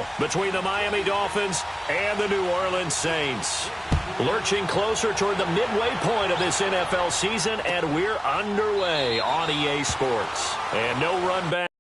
battle between the Miami Dolphins and the New Orleans Saints. Lurching closer toward the midway point of this NFL season, and we're underway on EA Sports. And no run back.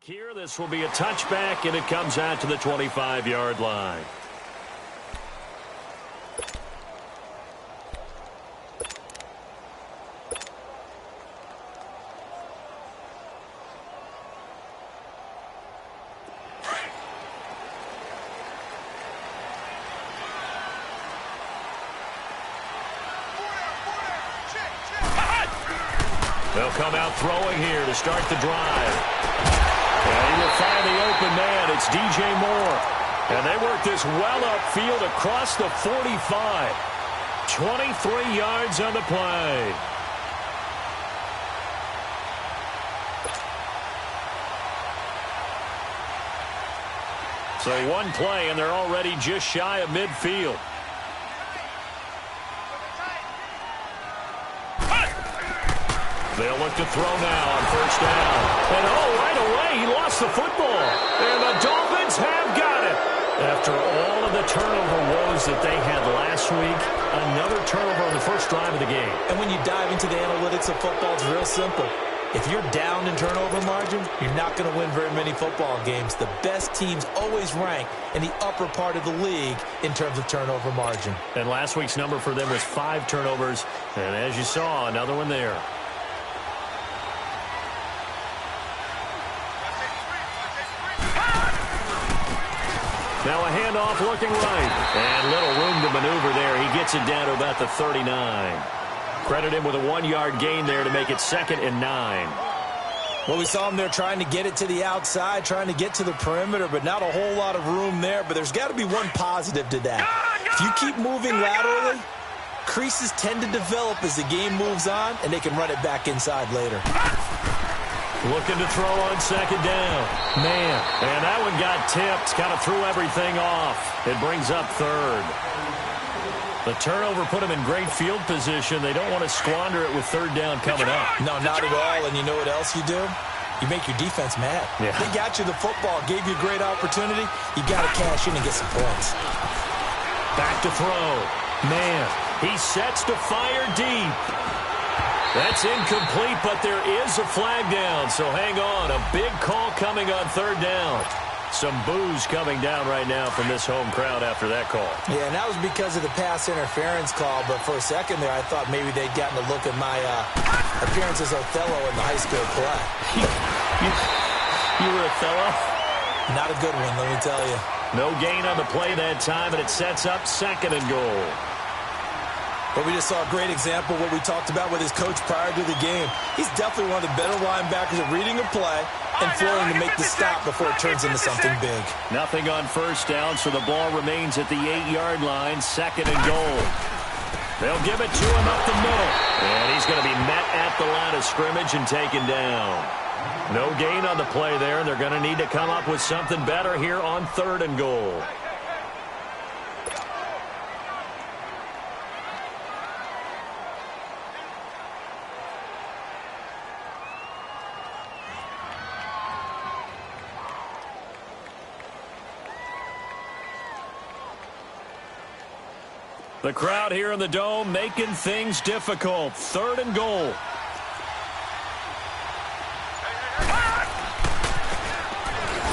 Here, this will be a touchback, and it comes out to the 25-yard line. They'll come out throwing here to start the drive. And he will find the open man. It's DJ Moore. And they work this well upfield across the 45. 23 yards on the play. So one play, and they're already just shy of midfield. They'll look to throw now on first down. And right away, he lost the football. And the Dolphins have got it. After all of the turnover woes that they had last week, another turnover on the first drive of the game. And when you dive into the analytics of football, it's real simple. If you're down in turnover margin, you're not going to win very many football games. The best teams always rank in the upper part of the league in terms of turnover margin. And last week's number for them was 5 turnovers. And as you saw, another one there. Now a handoff looking right. And little room to maneuver there. He gets it down to about the 39. Credit him with a 1-yard gain there to make it 2nd and 9. Well, we saw him there trying to get it to the outside, trying to get to the perimeter, but not a whole lot of room there. But there's got to be one positive to that. If you keep moving laterally, creases tend to develop as the game moves on, and they can run it back inside later. Looking to throw on 2nd down. Man, and that one got tipped. Kind of threw everything off. It brings up 3rd. The turnover put them in great field position. They don't want to squander it with 3rd down coming up. No, not at all. And you know what else you do? You make your defense mad. Yeah. They got you the football, gave you a great opportunity. You got to cash in and get some points. Back to throw. Man, he sets to fire deep. That's incomplete, but there is a flag down, so hang on. A big call coming on 3rd down. Some boos coming down right now from this home crowd after that call. Yeah, and that was because of the pass interference call, but for a second there, I thought maybe they'd gotten a look at my appearance as Othello in the high school play. You were Othello? Not a good one, let me tell you. No gain on the play that time, and it sets up 2nd and goal. But we just saw a great example of what we talked about with his coach prior to the game. He's definitely one of the better linebackers at reading a play and flowing to make the stop before it turns into something big. Nothing on first down, so the ball remains at the 8-yard line, 2nd and goal. They'll give it to him up the middle. And he's going to be met at the line of scrimmage and taken down. No gain on the play there, and they're going to need to come up with something better here on 3rd and goal. The crowd here in the Dome making things difficult. 3rd and goal.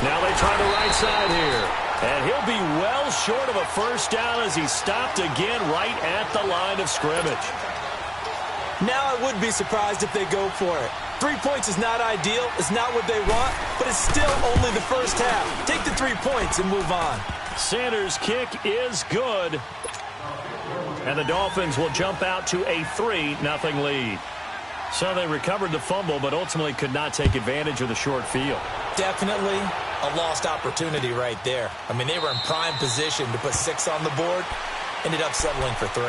Now they try the right side here. And he'll be well short of a first down as he's stopped again right at the line of scrimmage. Now I wouldn't be surprised if they go for it. 3 points is not ideal. It's not what they want, but it's still only the first half. Take the 3 points and move on. Sanders' kick is good. And the Dolphins will jump out to a 3-0 lead. So they recovered the fumble, but ultimately could not take advantage of the short field. Definitely a lost opportunity right there. I mean, they were in prime position to put 6 on the board. Ended up settling for 3.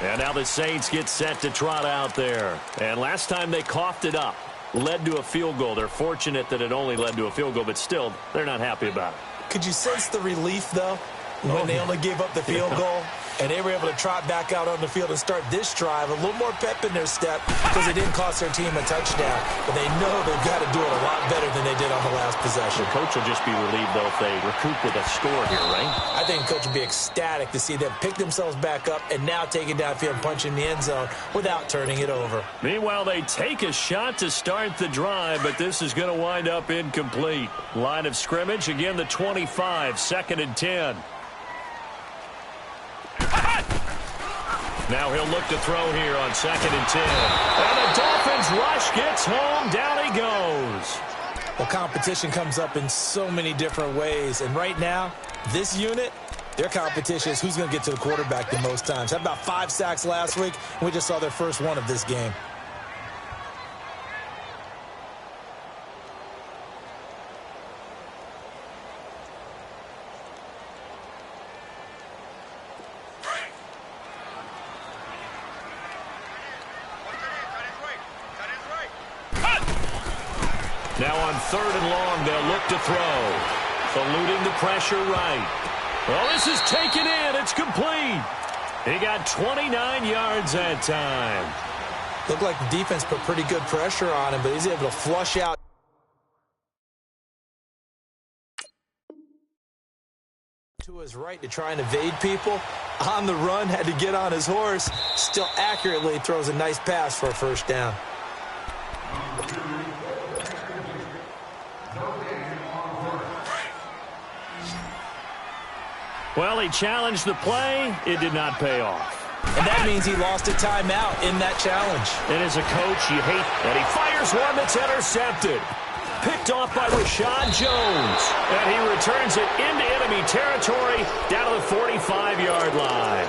And now the Saints get set to trot out there. And last time they coughed it up, led to a field goal. They're fortunate that it only led to a field goal, but still, they're not happy about it. Could you sense the relief, though, when they only gave up the field goal? And they were able to trot back out on the field and start this drive a little more pep in their step because it didn't cost their team a touchdown. But they know they've got to do it a lot better than they did on the last possession. The coach will just be relieved, though, if they recoup with a score here, right? I think the coach will be ecstatic to see them pick themselves back up and now take it downfield and punch in the end zone without turning it over. Meanwhile, they take a shot to start the drive, but this is going to wind up incomplete. Line of scrimmage, again, the 25, 2nd and 10. Now he'll look to throw here on 2nd and 10. And the Dolphins rush gets home. Down he goes. Well, competition comes up in so many different ways. And right now, this unit, their competition is who's going to get to the quarterback the most times. Had about 5 sacks last week, and we just saw their first one of this game. Now on 3rd and long, they'll look to throw. Eluding the pressure right. Well, this is taken in. It's complete. He got 29 yards that time. Looked like the defense put pretty good pressure on him, but he's able to flush out to his right to try and evade people. On the run, had to get on his horse. Still accurately throws a nice pass for a first down. Well, he challenged the play. It did not pay off. And that means he lost a timeout in that challenge. And as a coach, you hate that he fires one that's intercepted. Picked off by Rashad Jones. And he returns it into enemy territory down to the 45-yard line.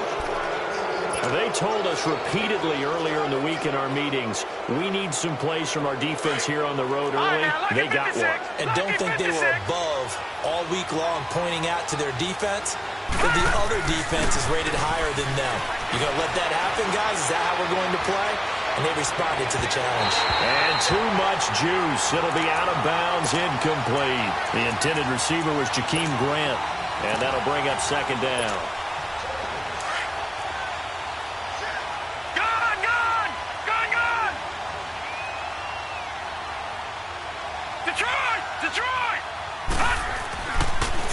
They told us repeatedly earlier in the week in our meetings, we need some plays from our defense here on the road early. They got one. And don't think they were above all week long pointing out to their defense that the other defense is rated higher than them. You going to let that happen, guys? Is that how we're going to play? And they responded to the challenge. And too much juice. It'll be out of bounds, incomplete. The intended receiver was Jakeem Grant. And that'll bring up 2nd down.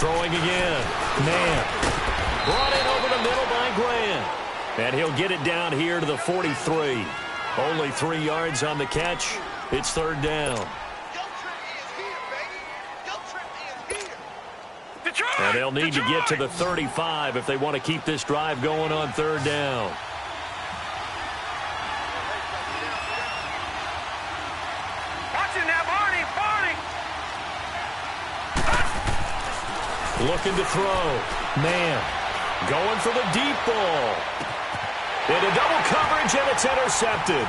Throwing again. Man. Brought in over the middle by Grant. And he'll get it down here to the 43. Only 3 yards on the catch. It's 3rd down. And they'll need to get to the 35 if they want to keep this drive going on 3rd down. Looking to throw. Man. Going for the deep ball. Into double coverage, and it's intercepted.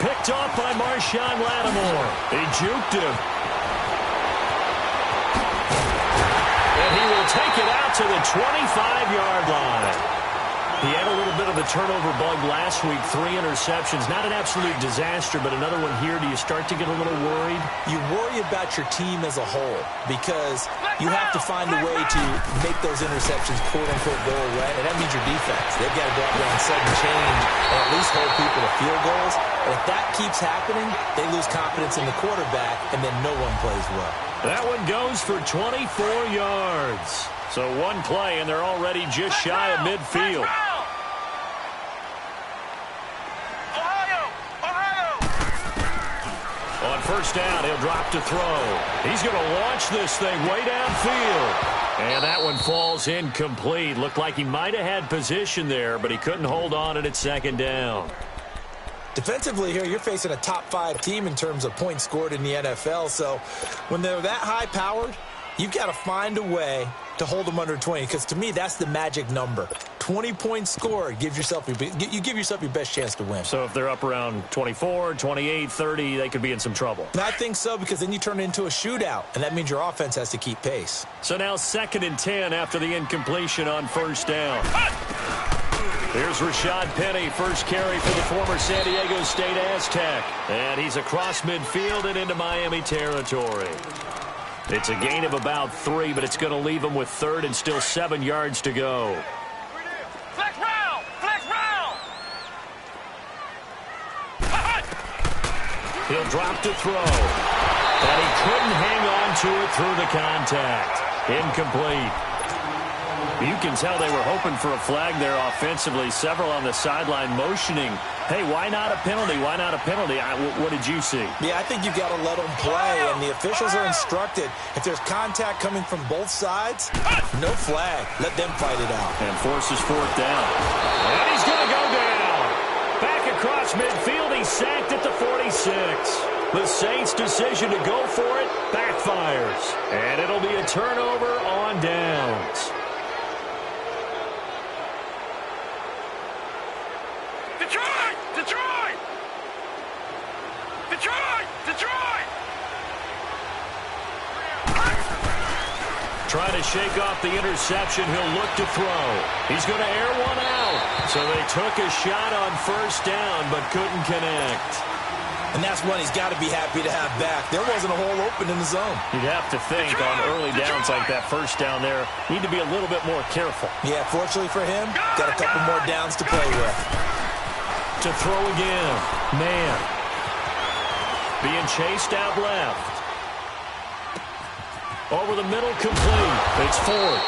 Picked off by Marshawn Lattimore. He juked him. And he will take it out to the 25-yard line. He had a little bit of a turnover bug last week, 3 interceptions. Not an absolute disaster, but another one here. Do you start to get a little worried? You worry about your team as a whole because you have to find a way to make those interceptions, quote-unquote, go away. And that means your defense. They've got to go out there and sudden change and at least hold people to field goals. And if that keeps happening, they lose confidence in the quarterback, and then no one plays well. That one goes for 24 yards. So one play, and they're already just shy of midfield. On first down, he'll drop to throw. He's going to launch this thing way downfield. And that one falls incomplete. Looked like he might have had position there, but he couldn't hold on at its second down. Defensively here, you're facing a top-5 team in terms of points scored in the NFL. So when they're that high-powered, you've got to find a way to hold them under 20, because to me, that's the magic number. 20 points scored, you give yourself your best chance to win. So if they're up around 24, 28, 30, they could be in some trouble. I think so, because then you turn it into a shootout, and that means your offense has to keep pace. So now 2nd and 10 after the incompletion on first down. Here's Rashad Penny, first carry for the former San Diego State Aztec. And he's across midfield and into Miami territory. It's a gain of about 3, but it's going to leave him with 3rd and still 7 yards to go. Flex round! Flex round! He'll drop to throw. And he couldn't hang on to it through the contact. Incomplete. You can tell they were hoping for a flag there offensively. Several on the sideline motioning, hey, why not a penalty? Why not a penalty? What did you see? Yeah, I think you got to let them play, and the officials are instructed. If there's contact coming from both sides, no flag. Let them fight it out. And forces 4th down. And he's going to go down. Back across midfield, he's sacked at the 46. The Saints' decision to go for it backfires. And it'll be a turnover on downs. Detroit! Detroit! Detroit! Detroit! Trying to shake off the interception. He'll look to throw. He's going to air one out. So they took a shot on first down but couldn't connect. And that's one he's got to be happy to have back. There wasn't a hole open in the zone. You'd have to think on early downs like that first down there, need to be a little bit more careful. Yeah, fortunately for him, got a couple more downs to play with. To throw again. Man. Being chased out left. Over the middle, complete. It's 4th.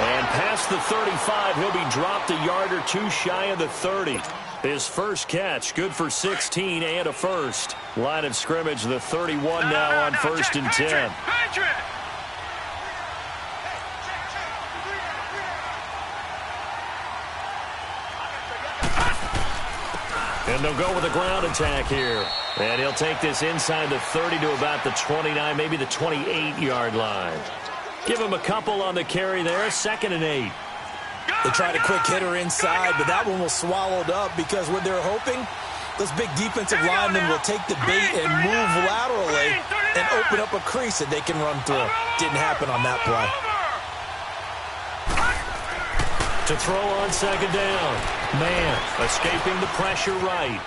And past the 35, he'll be dropped a yard or 2 shy of the 30. His first catch, good for 16 and a first. Line of scrimmage, the 31 now on 1st and 10. And they'll go with a ground attack here. And he'll take this inside the 30 to about the 29, maybe the 28-yard line. Give him a couple on the carry there, 2nd and 8. They tried a quick hitter inside, but that one was swallowed up because what they're hoping, those big defensive linemen will take the bait and move laterally and open up a crease that they can run through. Didn't happen on that play. To throw on 2nd down. Man, escaping the pressure right.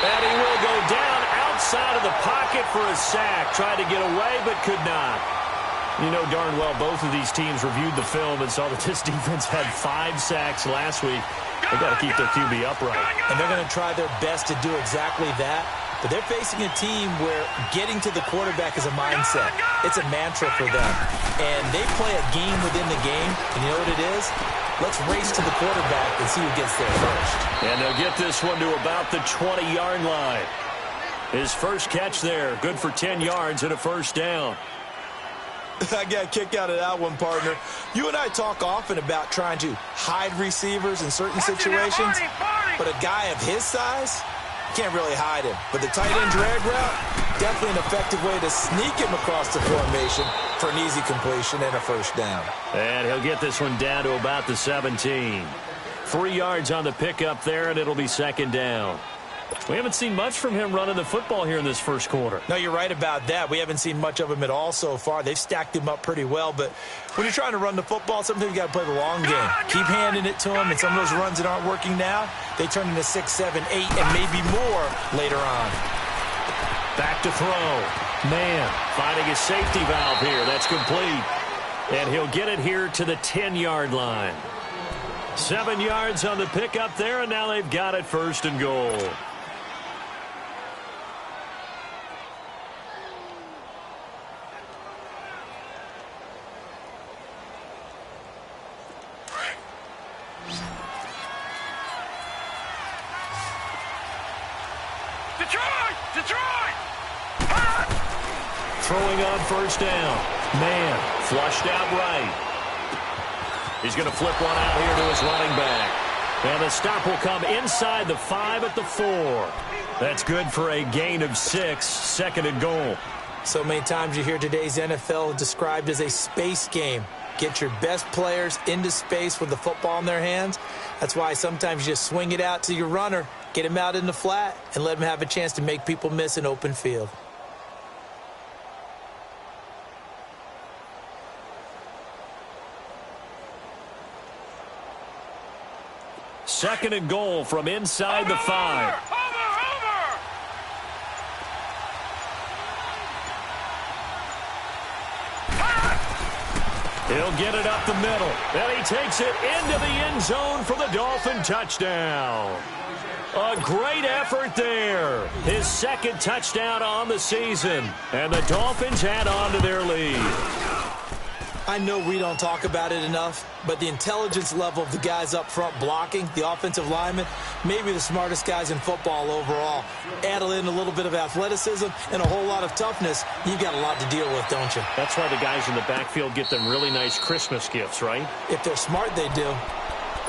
And he will go down outside of the pocket for a sack. Tried to get away, but could not. You know darn well both of these teams reviewed the film and saw that this defense had 5 sacks last week. They've got to keep their QB upright. And they're going to try their best to do exactly that. But they're facing a team where getting to the quarterback is a mindset. It's a mantra for them. And they play a game within the game. And you know what it is? Let's race to the quarterback and see who gets there first. And they'll get this one to about the 20-yard line. His first catch there, good for 10 yards and a first down. I got a kick out of that one, partner. You and I talk often about trying to hide receivers in certain situations, but a guy of his size, can't really hide him. But the tight end drag route, definitely an effective way to sneak him across the formation for an easy completion and a first down. And he'll get this one down to about the 17. 3 yards on the pickup there, and it'll be second down. We haven't seen much from him running the football here in this first quarter. No, you're right about that. We haven't seen much of him at all so far. They've stacked him up pretty well, but when you're trying to run the football, sometimes you got to play the long game. Keep handing it to him, and some of those runs that aren't working now, they turn into 6, 7, 8, and maybe more later on. Back to throw. Man, finding his safety valve here. That's complete. And he'll get it here to the 10-yard line. 7 yards on the pickup there, and now they've got it first and goal. Detroit! Throwing on first down. Man, flushed out right. He's going to flip one out here to his running back. And the stop will come inside the 5 at the 4. That's good for a gain of 6, second and goal. So many times you hear today's NFL described as a space game. Get your best players into space with the football in their hands. That's why sometimes you just swing it out to your runner, get him out in the flat, and let him have a chance to make people miss an open field. Second and goal from inside the 5. He'll get it up the middle. And he takes it into the end zone for the Dolphin touchdown. A great effort there. His second touchdown on the season. And the Dolphins add on to their lead. I know we don't talk about it enough, but the intelligence level of the guys up front blocking, the offensive linemen, maybe the smartest guys in football overall. Add in a little bit of athleticism and a whole lot of toughness, you've got a lot to deal with, don't you? That's why the guys in the backfield get them really nice Christmas gifts, right? If they're smart, they do.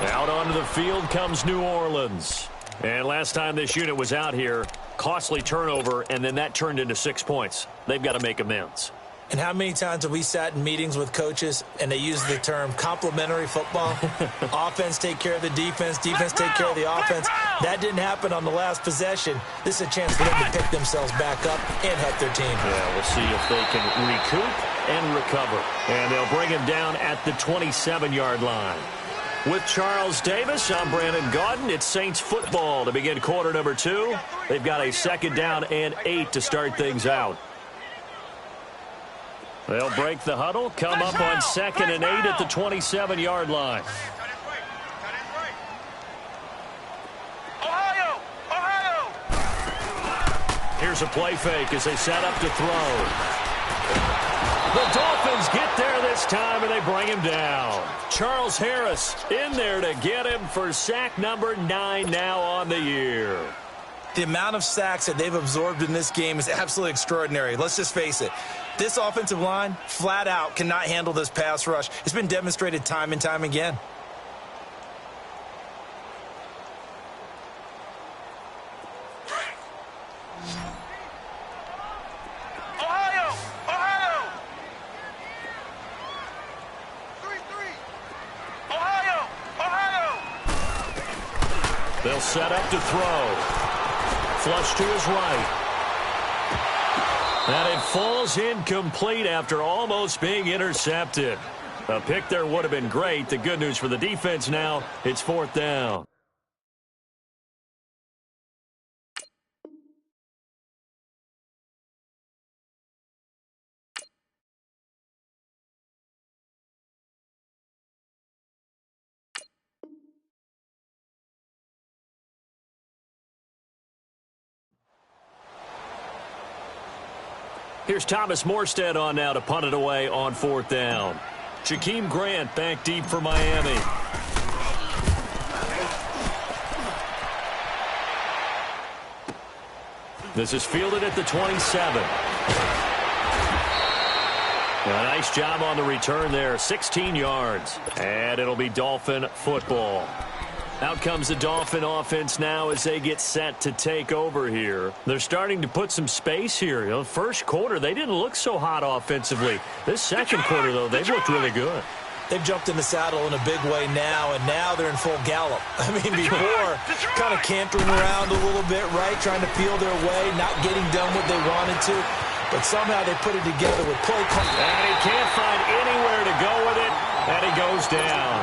Out onto the field comes New Orleans. And last time this unit was out here, costly turnover, and then that turned into 6 points. They've got to make amends. And how many times have we sat in meetings with coaches and they use the term complementary football? Offense take care of the defense, defense take care of the offense. That didn't happen on the last possession. This is a chance for them to pick themselves back up and help their team. Yeah, we'll see if they can recoup and recover. And they'll bring him down at the 27-yard line. With Charles Davis, I'm Brandon Gaudin. It's Saints football to begin quarter number 2. They've got a second down and 8 to start things out. They'll break the huddle, come up on second and 8 at the 27-yard line. Ohio! Here's a play fake as they set up to throw. The Dolphins get there this time, and they bring him down. Charles Harris in there to get him for sack number 9 now on the year. The amount of sacks that they've absorbed in this game is absolutely extraordinary. Let's just face it. This offensive line, flat out, cannot handle this pass rush. It's been demonstrated time and time again. Ohio! 3-3. Ohio! They'll set up to throw. Flush to his right. And it falls incomplete after almost being intercepted. A pick there would have been great. The good news for the defense now, it's 4th down. Here's Thomas Morstead on now to punt it away on 4th down. Jakeem Grant back deep for Miami. This is fielded at the 27. A nice job on the return there, 16 yards. And it'll be Dolphin football. Out comes the Dolphin offense now as they get set to take over here. They're starting to put some space here. You know, first quarter, they didn't look so hot offensively. This second quarter, though, they've looked really good. They've jumped in the saddle in a big way now, and now they're in full gallop. I mean, before, kind of cantering around a little bit, right, trying to feel their way, not getting done what they wanted to, but somehow they put it together with play call. And he can't find anywhere to go with it, and he goes down.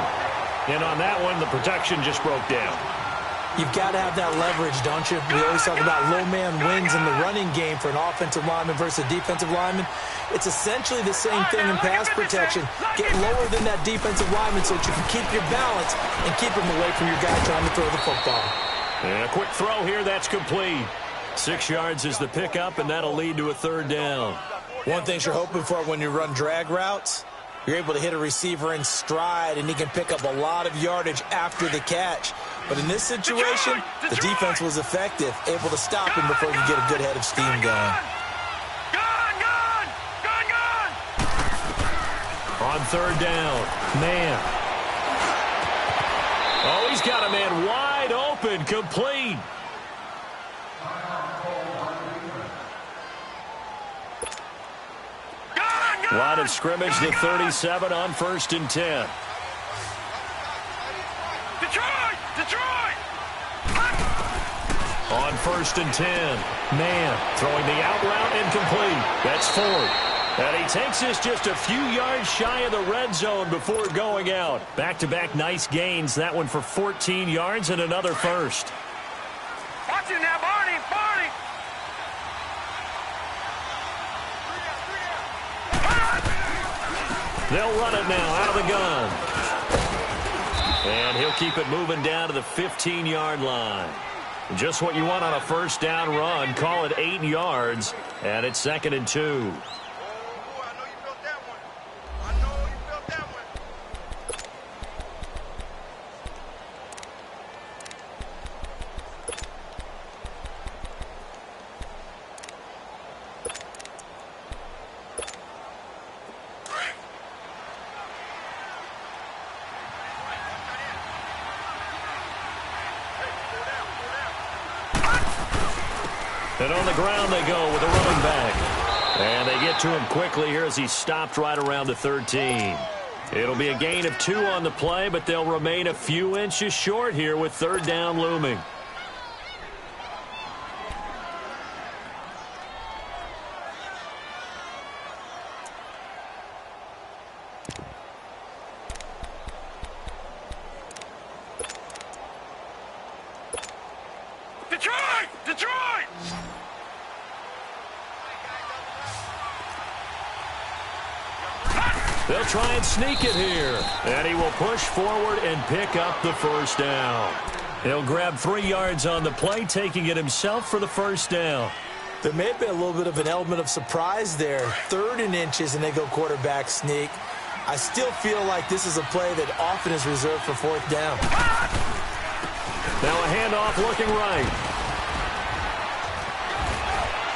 And on that one, the protection just broke down. You've got to have that leverage, don't you? We always talk about low man wins in the running game for an offensive lineman versus a defensive lineman. It's essentially the same thing in pass protection. Get lower than that defensive lineman so that you can keep your balance and keep him away from your guy trying to throw the football. And a quick throw here, that's complete. 6 yards is the pickup, and that'll lead to a third down. One thing you're hoping for when you run drag routes, you're able to hit a receiver in stride, and he can pick up a lot of yardage after the catch. But in this situation, the defense was effective, able to stop him before you get a good head of steam going. On third down, man. Oh, he's got a man wide open, complete. Line of scrimmage, the 37 on 1st and 10. Detroit! On 1st and 10, man throwing the out route incomplete. That's Ford. And he takes this just a few yards shy of the red zone before going out. Back-to-back nice gains. That one for 14 yards and another first. Watch it now, Barney! They'll run it now out of the gun. And he'll keep it moving down to the 15-yard line. Just what you want on a first down run. Call it 8 yards, and it's 2nd and 2. And on the ground they go with a running back. And they get to him quickly here as he stopped right around the 13. It'll be a gain of 2 on the play, but they'll remain a few inches short here with third down looming. Detroit! They'll try and sneak it here. And he will push forward and pick up the first down. He'll grab 3 yards on the play, taking it himself for the first down. There may have been a little bit of an element of surprise there. 3rd and inches, and they go quarterback sneak. I still feel like this is a play that often is reserved for 4th down. Now a handoff looking right.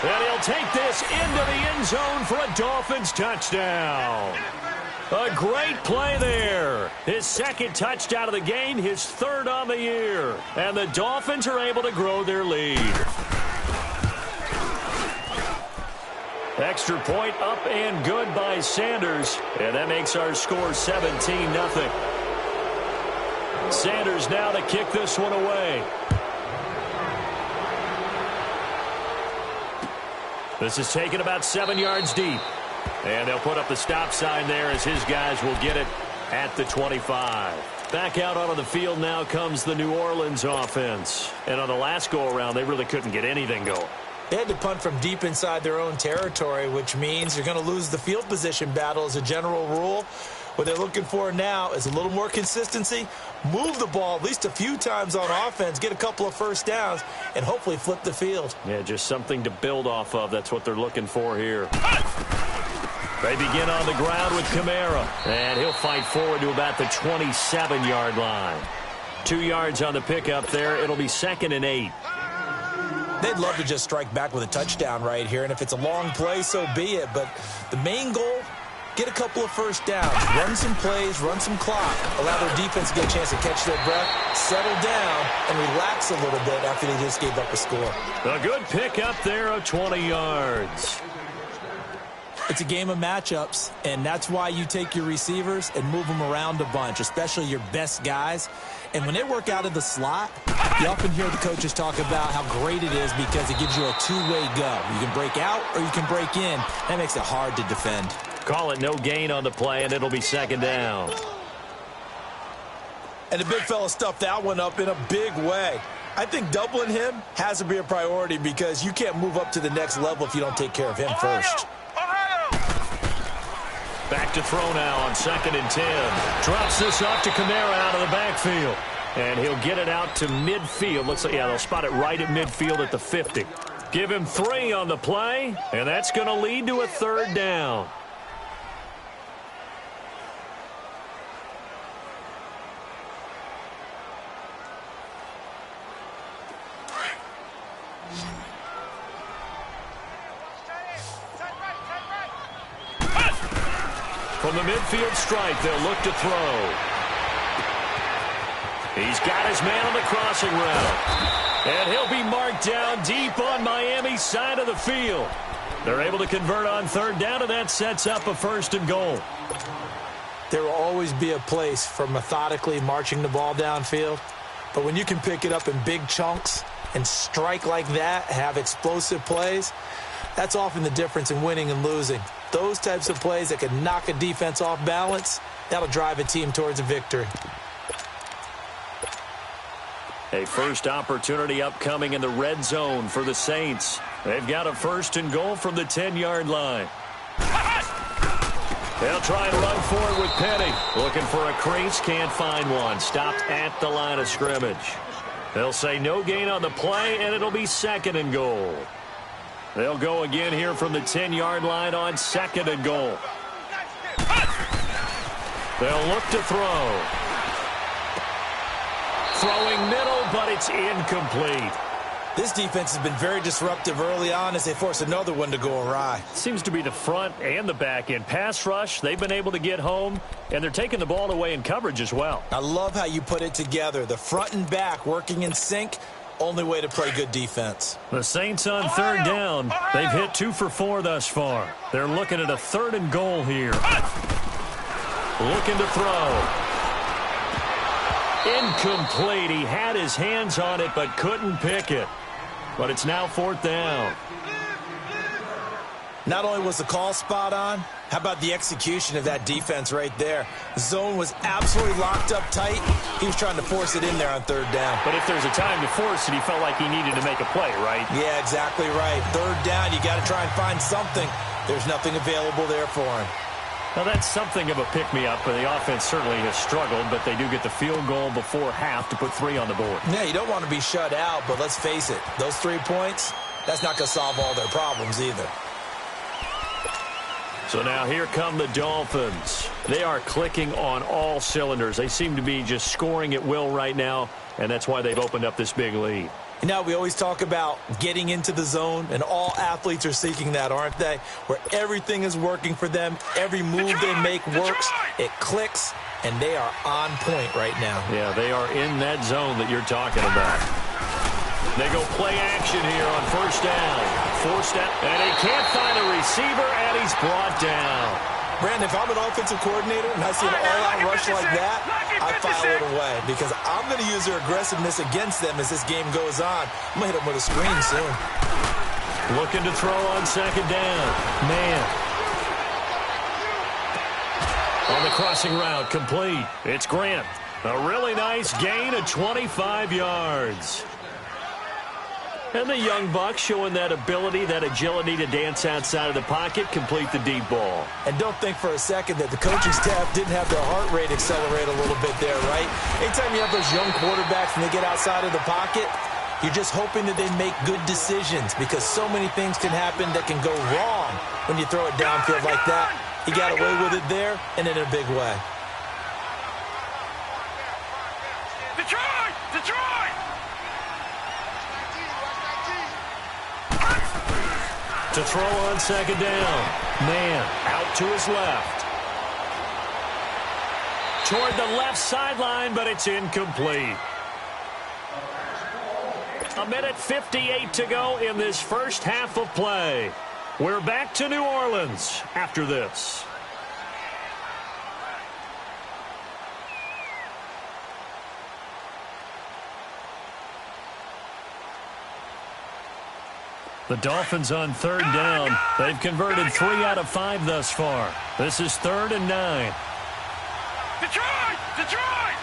And he'll take this into the end zone for a Dolphins touchdown. A great play there. His 2nd touchdown of the game, his 3rd on the year. And the Dolphins are able to grow their lead. Extra point up and good by Sanders. And that makes our score 17-0. Sanders now to kick this one away. This is taken about 7 yards deep. And they'll put up the stop sign there as his guys will get it at the 25. Back out onto the field now comes the New Orleans offense. And on the last go-around, they really couldn't get anything going. They had to punt from deep inside their own territory, which means you're going to lose the field position battle as a general rule. What they're looking for now is a little more consistency, move the ball at least a few times on offense, get a couple of first downs, and hopefully flip the field. Yeah, just something to build off of. That's what they're looking for here. They begin on the ground with Kamara, and he'll fight forward to about the 27-yard line. 2 yards on the pickup there. It'll be 2nd and 8. They'd love to just strike back with a touchdown right here, and if it's a long play, so be it. But the main goal, get a couple of first downs, run some plays, run some clock, allow their defense to get a chance to catch their breath, settle down, and relax a little bit after they just gave up a score. A good pickup there of 20 yards. It's a game of matchups, and that's why you take your receivers and move them around a bunch, especially your best guys. And when they work out of the slot, you often hear the coaches talk about how great it is because it gives you a two-way go. You can break out or you can break in. That makes it hard to defend. Call it no gain on the play, and it'll be second down. And the big fella stuffed that one up in a big way. I think doubling him has to be a priority because you can't move up to the next level if you don't take care of him first. Back to throw now on 2nd and 10. Drops this off to Kamara out of the backfield. And he'll get it out to midfield. Looks like, yeah, they'll spot it right at midfield at the 50. Give him 3 on the play, and that's going to lead to a 3rd down. From the midfield stripe, they'll look to throw. He's got his man on the crossing route. And he'll be marked down deep on Miami's side of the field. They're able to convert on 3rd down, and that sets up a 1st and goal. There will always be a place for methodically marching the ball downfield. But when you can pick it up in big chunks and strike like that, have explosive plays, that's often the difference in winning and losing. Those types of plays that can knock a defense off balance, that'll drive a team towards a victory. A first opportunity upcoming in the red zone for the Saints. They've got a 1st and goal from the 10-yard line. They'll try and run forward with Penny. Looking for a crease, can't find one. Stopped at the line of scrimmage. They'll say no gain on the play, and it'll be 2nd and goal. They'll go again here from the 10-yard line on 2nd and goal. They'll look to throw. Throwing middle, but it's incomplete. This defense has been very disruptive early on as they force another one to go awry. Seems to be the front and the back end. Pass rush, they've been able to get home, and they're taking the ball away in coverage as well. I love how you put it together. The front and back working in sync. Only way to play good defense. The Saints on 3rd down. They've hit 2 for 4 thus far. They're looking at a 3rd and goal here. Looking to throw. Incomplete. He had his hands on it but couldn't pick it. But it's now 4th down. Not only was the call spot on, how about the execution of that defense right there? The zone was absolutely locked up tight. He was trying to force it in there on 3rd down. But if there's a time to force it, he felt like he needed to make a play, right? Yeah, exactly right. 3rd down, you got to try and find something. There's nothing available there for him. Now, that's something of a pick-me-up. The offense certainly has struggled, but they do get the field goal before half to put 3 on the board. Yeah, you don't want to be shut out, but let's face it. Those 3 points, that's not going to solve all their problems either. So now here come the Dolphins. They are clicking on all cylinders. They seem to be just scoring at will right now, and that's why they've opened up this big lead. You know, we always talk about getting into the zone, and all athletes are seeking that, aren't they? Where everything is working for them, every move they make works, it clicks, and they are on point right now. Yeah, they are in that zone that you're talking about. They go play action here on 1st down. 4 step, and he can't find a receiver, and he's brought down. Brandon, if I'm an offensive coordinator and I see an all-out rush like that, I file it away because I'm going to use their aggressiveness against them as this game goes on. I'm going to hit them with a screen soon. Looking to throw on 2nd down. Man. On the crossing route, complete. It's Grant. A really nice gain of 25 yards. And the young buck showing that ability, that agility to dance outside of the pocket, complete the deep ball. And don't think for a second that the coaching staff didn't have their heart rate accelerate a little bit there, right? Anytime you have those young quarterbacks and they get outside of the pocket, you're just hoping that they make good decisions because so many things can happen that can go wrong when you throw it downfield like that. He got away with it there and in a big way. Detroit! Detroit! To throw on 2nd down. Man, out to his left. Toward the left sideline, but it's incomplete. 1:58 to go in this first half of play. We're back to New Orleans after this. The Dolphins on third down. They've converted 3 out of 5 thus far. This is 3rd and 9. Detroit! Detroit!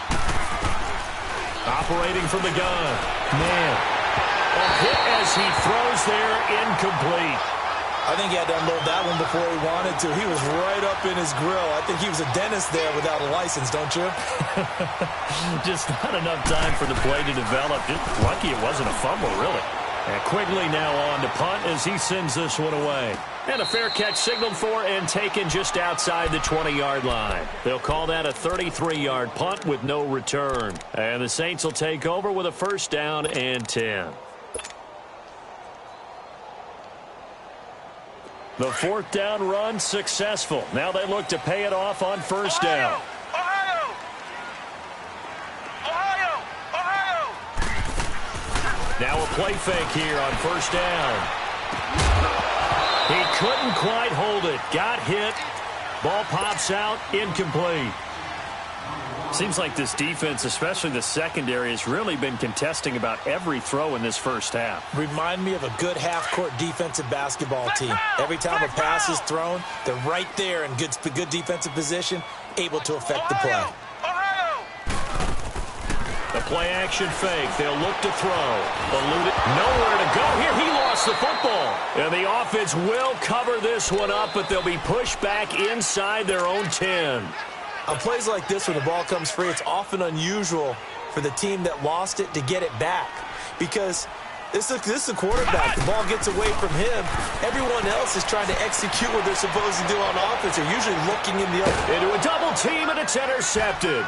Operating from the gun. Man. A hit as he throws there, incomplete. I think he had to unload that one before he wanted to. He was right up in his grill. I think he was a dentist there without a license, don't you? Just not enough time for the play to develop. Just lucky it wasn't a fumble, really. And Quigley now on to punt as he sends this one away. And a fair catch signaled for and taken just outside the 20-yard line. They'll call that a 33-yard punt with no return. And the Saints will take over with a 1st down and 10. The 4th down run successful. Now they look to pay it off on 1st down. Now a play fake here on 1st down. He couldn't quite hold it. Got hit. Ball pops out. Incomplete. Seems like this defense, especially the secondary, has really been contesting about every throw in this first half. Remind me of a good half-court defensive basketball team. Every time a pass is thrown, they're right there in good defensive position, able to affect the play. The play-action fake. They'll look to throw. Eluded. Nowhere to go here. He lost the football. And the offense will cover this one up, but they'll be pushed back inside their own 10. On plays like this where the ball comes free, it's often unusual for the team that lost it to get it back. Because this is the quarterback. The ball gets away from him. Everyone else is trying to execute what they're supposed to do on offense. They're usually looking in the other. Into a double team, and it's intercepted.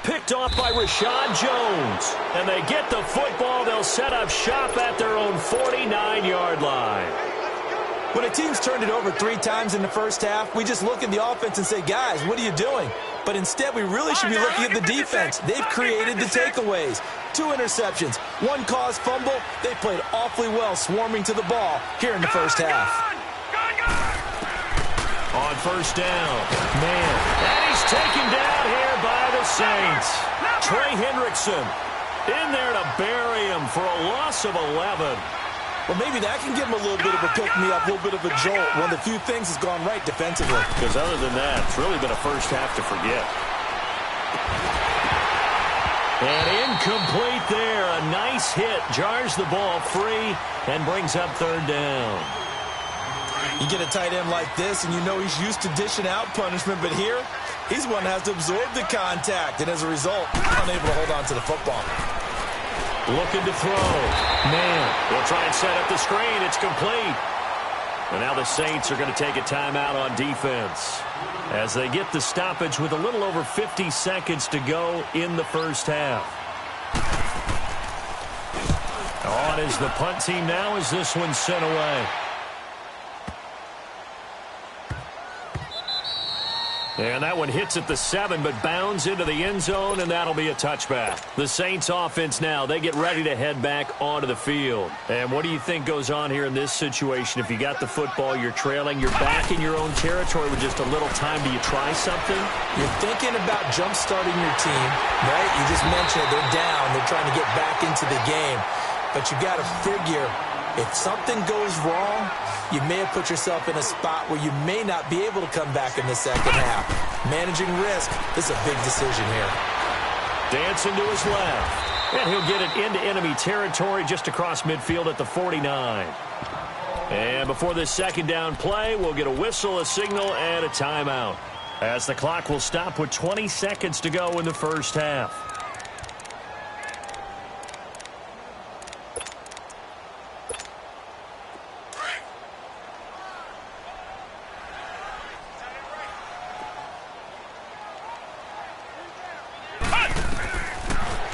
Picked off by Rashad Jones. And they get the football. They'll set up shop at their own 49-yard line. When a team's turned it over 3 times in the first half, we just look at the offense and say, guys, what are you doing? But instead, we really should be looking at the defense. They've created the takeaways. 2 interceptions, 1 caused fumble. They played awfully well swarming to the ball here in the first half. On 1st down, man. And he's taken down here by the Saints. Trey Hendrickson in there to bury him for a loss of 11. Well, maybe that can give him a little bit of a pick-me-up, a little bit of a jolt. One of the few things has gone right defensively. Because other than that, it's really been a first half to forget. And incomplete there. A nice hit. Jars the ball free and brings up 3rd down. You get a tight end like this, and you know he's used to dishing out punishment. But here, he's one that has to absorb the contact. And as a result, unable to hold on to the football. Looking to throw. Man, they'll try and set up the screen. It's complete. And now the Saints are going to take a timeout on defense as they get the stoppage with a little over 50 seconds to go in the first half. On is the punt team now as this one's sent away. And that one hits at the 7, but bounds into the end zone, and that'll be a touchback. The Saints offense now, they get ready to head back onto the field. And what do you think goes on here in this situation? If you got the football, you're trailing, you're back in your own territory with just a little time. Do you try something? You're thinking about jump-starting your team, right? You just mentioned it. They're down. They're trying to get back into the game. But you got to figure, if something goes wrong, you may have put yourself in a spot where you may not be able to come back in the second half. Managing risk, this is a big decision here. Dancing to his left. And he'll get it into enemy territory just across midfield at the 49. And before this 2nd down play, we'll get a whistle, a signal, and a timeout, as the clock will stop with 20 seconds to go in the first half.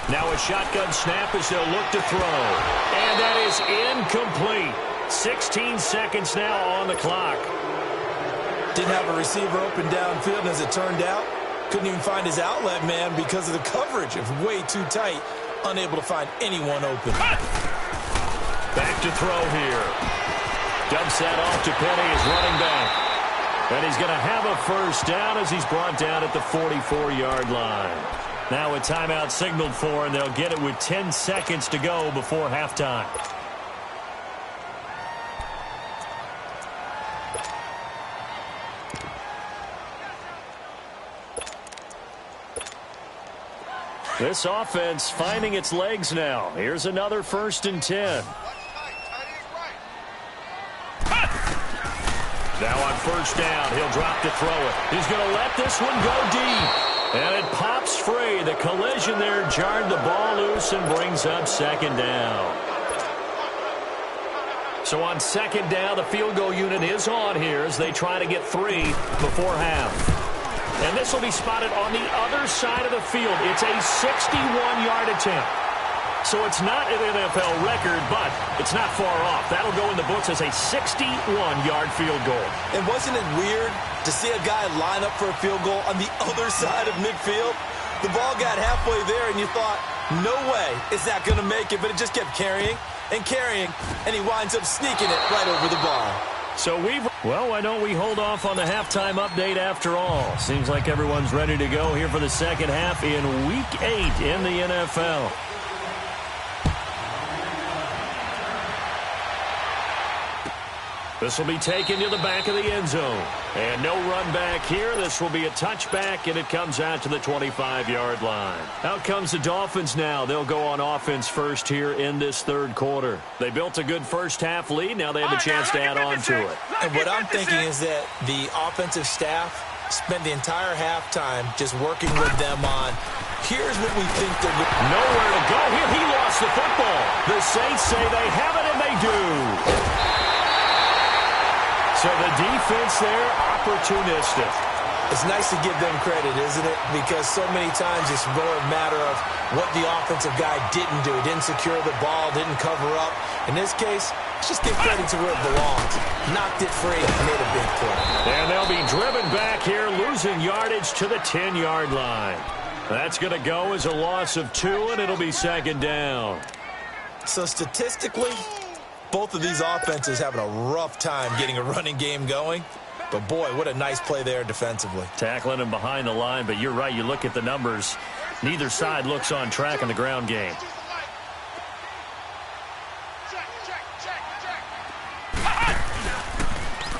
Now a shotgun snap as they'll look to throw. And that is incomplete. 16 seconds now on the clock. Didn't have a receiver open downfield, and as it turned out, couldn't even find his outlet man because of the coverage. It was way too tight, unable to find anyone open. Back to throw here. Dumps that off to Penny as running back. And he's going to have a first down as he's brought down at the 44-yard line. Now a timeout signaled for, and they'll get it with 10 seconds to go before halftime. This offense finding its legs now. Here's another 1st and 10. Now on first down, he'll drop to throw it. He's going to let this one go deep. And it pops free. The collision there jarred the ball loose and brings up 2nd down. So on 2nd down, the field goal unit is on here as they try to get 3 before half. And this will be spotted on the other side of the field. It's a 61-yard attempt. So it's not an NFL record, but it's not far off. That'll go in the books as a 61-yard field goal. And wasn't it weird to see a guy line up for a field goal on the other side of midfield? The ball got halfway there, and you thought, no way is that going to make it, but it just kept carrying and carrying, and he winds up sneaking it right over the bar. So well, why don't we hold off on the halftime update after all? Seems like everyone's ready to go here for the second half in Week 8 in the NFL. This will be taken to the back of the end zone. And no run back here. This will be a touchback, and it comes out to the 25-yard line. Out comes the Dolphins now. They'll go on offense first here in this 3rd quarter. They built a good first-half lead. Now they have a chance to add on to it. And what I'm thinking is that the offensive staff spent the entire halftime just working with them on, here's what we think they're going to do. Nowhere to go here. He lost the football. The Saints say they have it, and they do. So the defense there, opportunistic. It's nice to give them credit, isn't it? Because so many times it's more a matter of what the offensive guy didn't do. Didn't secure the ball, didn't cover up. In this case, let's just give credit to where it belongs. Knocked it free, made a big play. And they'll be driven back here, losing yardage to the 10-yard line. That's going to go as a loss of 2, and it'll be 2nd down. So statistically, both of these offenses having a rough time getting a running game going. But, boy, what a nice play there defensively. Tackling him behind the line, but you're right. You look at the numbers. Neither side looks on track in the ground game.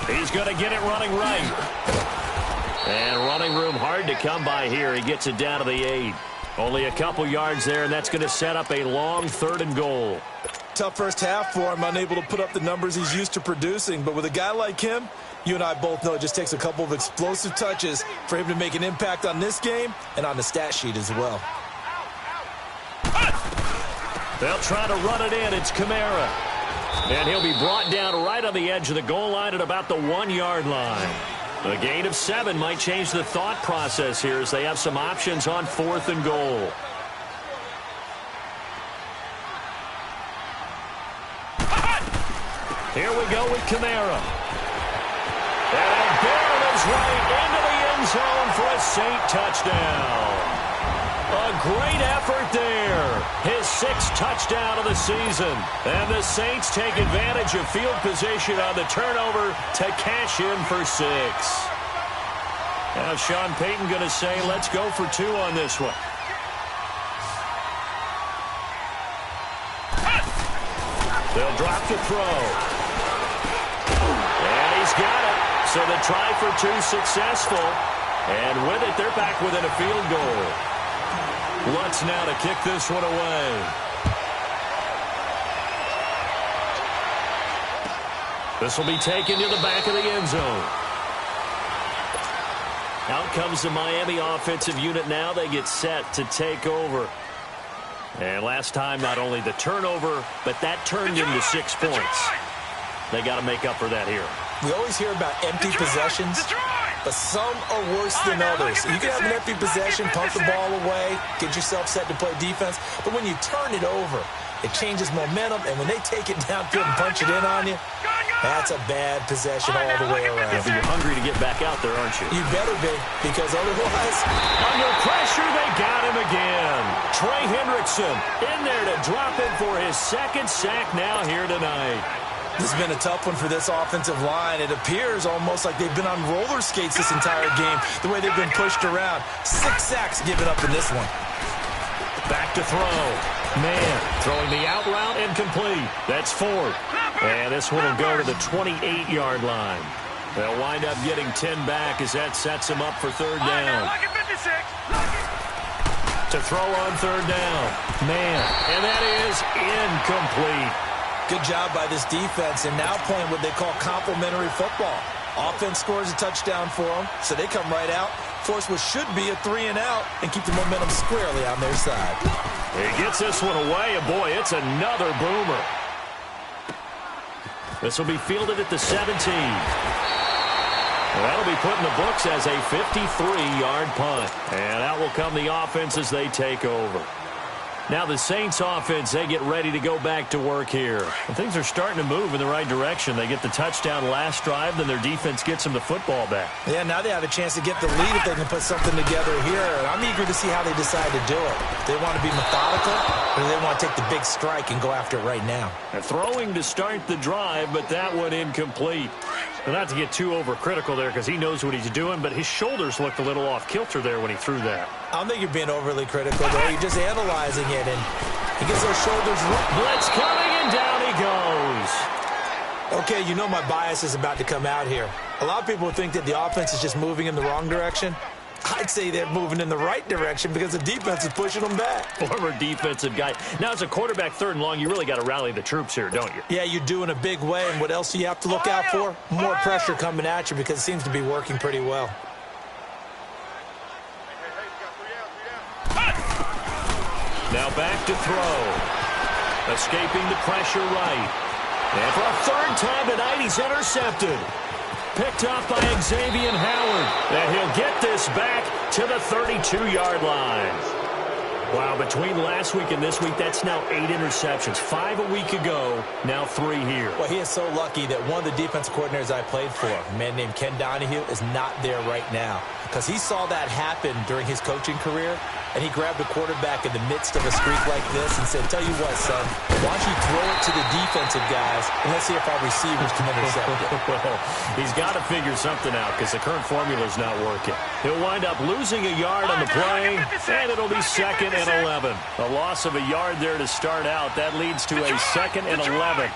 He's going to get it running right. And running room hard to come by here. He gets it down to the 8. Only a couple yards there, and that's going to set up a long 3rd and goal. Tough first half for him, unable to put up the numbers he's used to producing. But with a guy like him, you and I both know it just takes a couple of explosive touches for him to make an impact on this game and on the stat sheet as well. They'll try to run it in. It's Kamara. And he'll be brought down right on the edge of the goal line at about the 1-yard line. A gain of 7 might change the thought process here as they have some options on 4th and goal. Here we go with Kamara. And there it is right into the end zone for a Saint touchdown. A great effort there. His 6th touchdown of the season. And the Saints take advantage of field position on the turnover to cash in for 6. Now Sean Payton going to say, let's go for 2 on this one. They'll drop the throw. And he's got it. So the try for 2 successful. And with it, they're back within a field goal. Lutz now to kick this one away. This will be taken to the back of the end zone. Out comes the Miami offensive unit now. They get set to take over. And last time, not only the turnover, but that turned into 6 points. They got to make up for that here. We always hear about empty possessions, but some are worse than others. You can have an empty possession, pump the ball away, get yourself set to play defense, but when you turn it over, it changes momentum, and when they take it downfield and punch it in on you, that's a bad possession all the way around. Yeah, but you're hungry to get back out there, aren't you? You better be, because otherwise... Under pressure, they got him again. Trey Hendrickson in there to drop it for his 2nd sack now here tonight. This has been a tough one for this offensive line. It appears almost like they've been on roller skates this entire game, the way they've been pushed around. 6 sacks given up in this one. Back to throw. Man, throwing the out route incomplete. That's Ford. And this one will go to the 28-yard line. They'll wind up getting 10 back as that sets them up for third down. To throw on third down. Man, and that is incomplete. Good job by this defense, and now playing what they call complementary football. Offense scores a touchdown for them, so they come right out, force what should be a 3-and-out, and keep the momentum squarely on their side. He gets this one away, and boy, it's another boomer. This will be fielded at the 17. Well, that'll be put in the books as a 53-yard punt. And out will come the offense as they take over. Now the Saints offense, they get ready to go back to work here. And things are starting to move in the right direction. They get the touchdown last drive, then their defense gets them the football back. Yeah, now they have a chance to get the lead if they can put something together here. And I'm eager to see how they decide to do it. Do they want to be methodical, or do they want to take the big strike and go after it right now? They're throwing to start the drive, but that one incomplete. Well, not to get too overcritical there because he knows what he's doing, but his shoulders looked a little off kilter there when he threw that. I don't think you're being overly critical there. You're just analyzing it, and he gets those shoulders. Blitz coming, and down he goes. Okay, you know my bias is about to come out here. A lot of people think that the offense is just moving in the wrong direction. I'd say they're moving in the right direction because the defense is pushing them back. Former defensive guy. Now, as a quarterback, third and long, you really got to rally the troops here, don't you? Yeah, you do in a big way. And what else do you have to look out for? More pressure coming at you because it seems to be working pretty well. Now back to throw. Escaping the pressure right. And for a third time tonight, he's intercepted. Picked off by Xavier Howard. And he'll get this back to the 32-yard line. Wow, between last week and this week, that's now 8 interceptions. 5 a week ago, now 3 here. Well, he is so lucky that one of the defense coordinators I played for, a man named Ken Donahue, is not there right now. Because he saw that happen during his coaching career, and he grabbed a quarterback in the midst of a streak like this and said, tell you what, son, why don't you throw it to the defensive guys, and let's see if our receivers can intercept it. Well, he's got to figure something out because the current formula is not working. He'll wind up losing a yard on the play, and it'll be 2nd and 11. A loss of a yard there to start out. That leads to a 2nd and 11.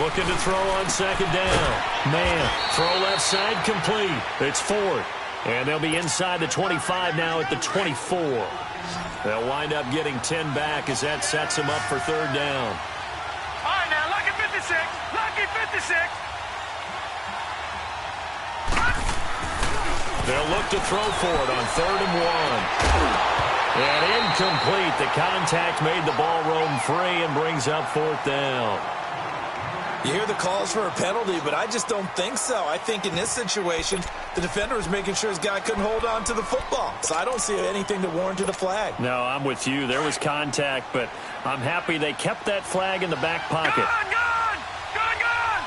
Looking to throw on 2nd down. Man, throw left side complete. It's Ford. And they'll be inside the 25 now at the 24. They'll wind up getting 10 back as that sets them up for third down. All right, now, lucky 56. Lucky 56. They'll look to throw for it on 3rd and 1. And incomplete. The contact made the ball roam free and brings up 4th down. You hear the calls for a penalty, but I just don't think so. I think in this situation, the defender was making sure his guy couldn't hold on to the football. So I don't see anything that warranted a flag. No, I'm with you. There was contact, but I'm happy they kept that flag in the back pocket. Gone, gone! Gone, gone!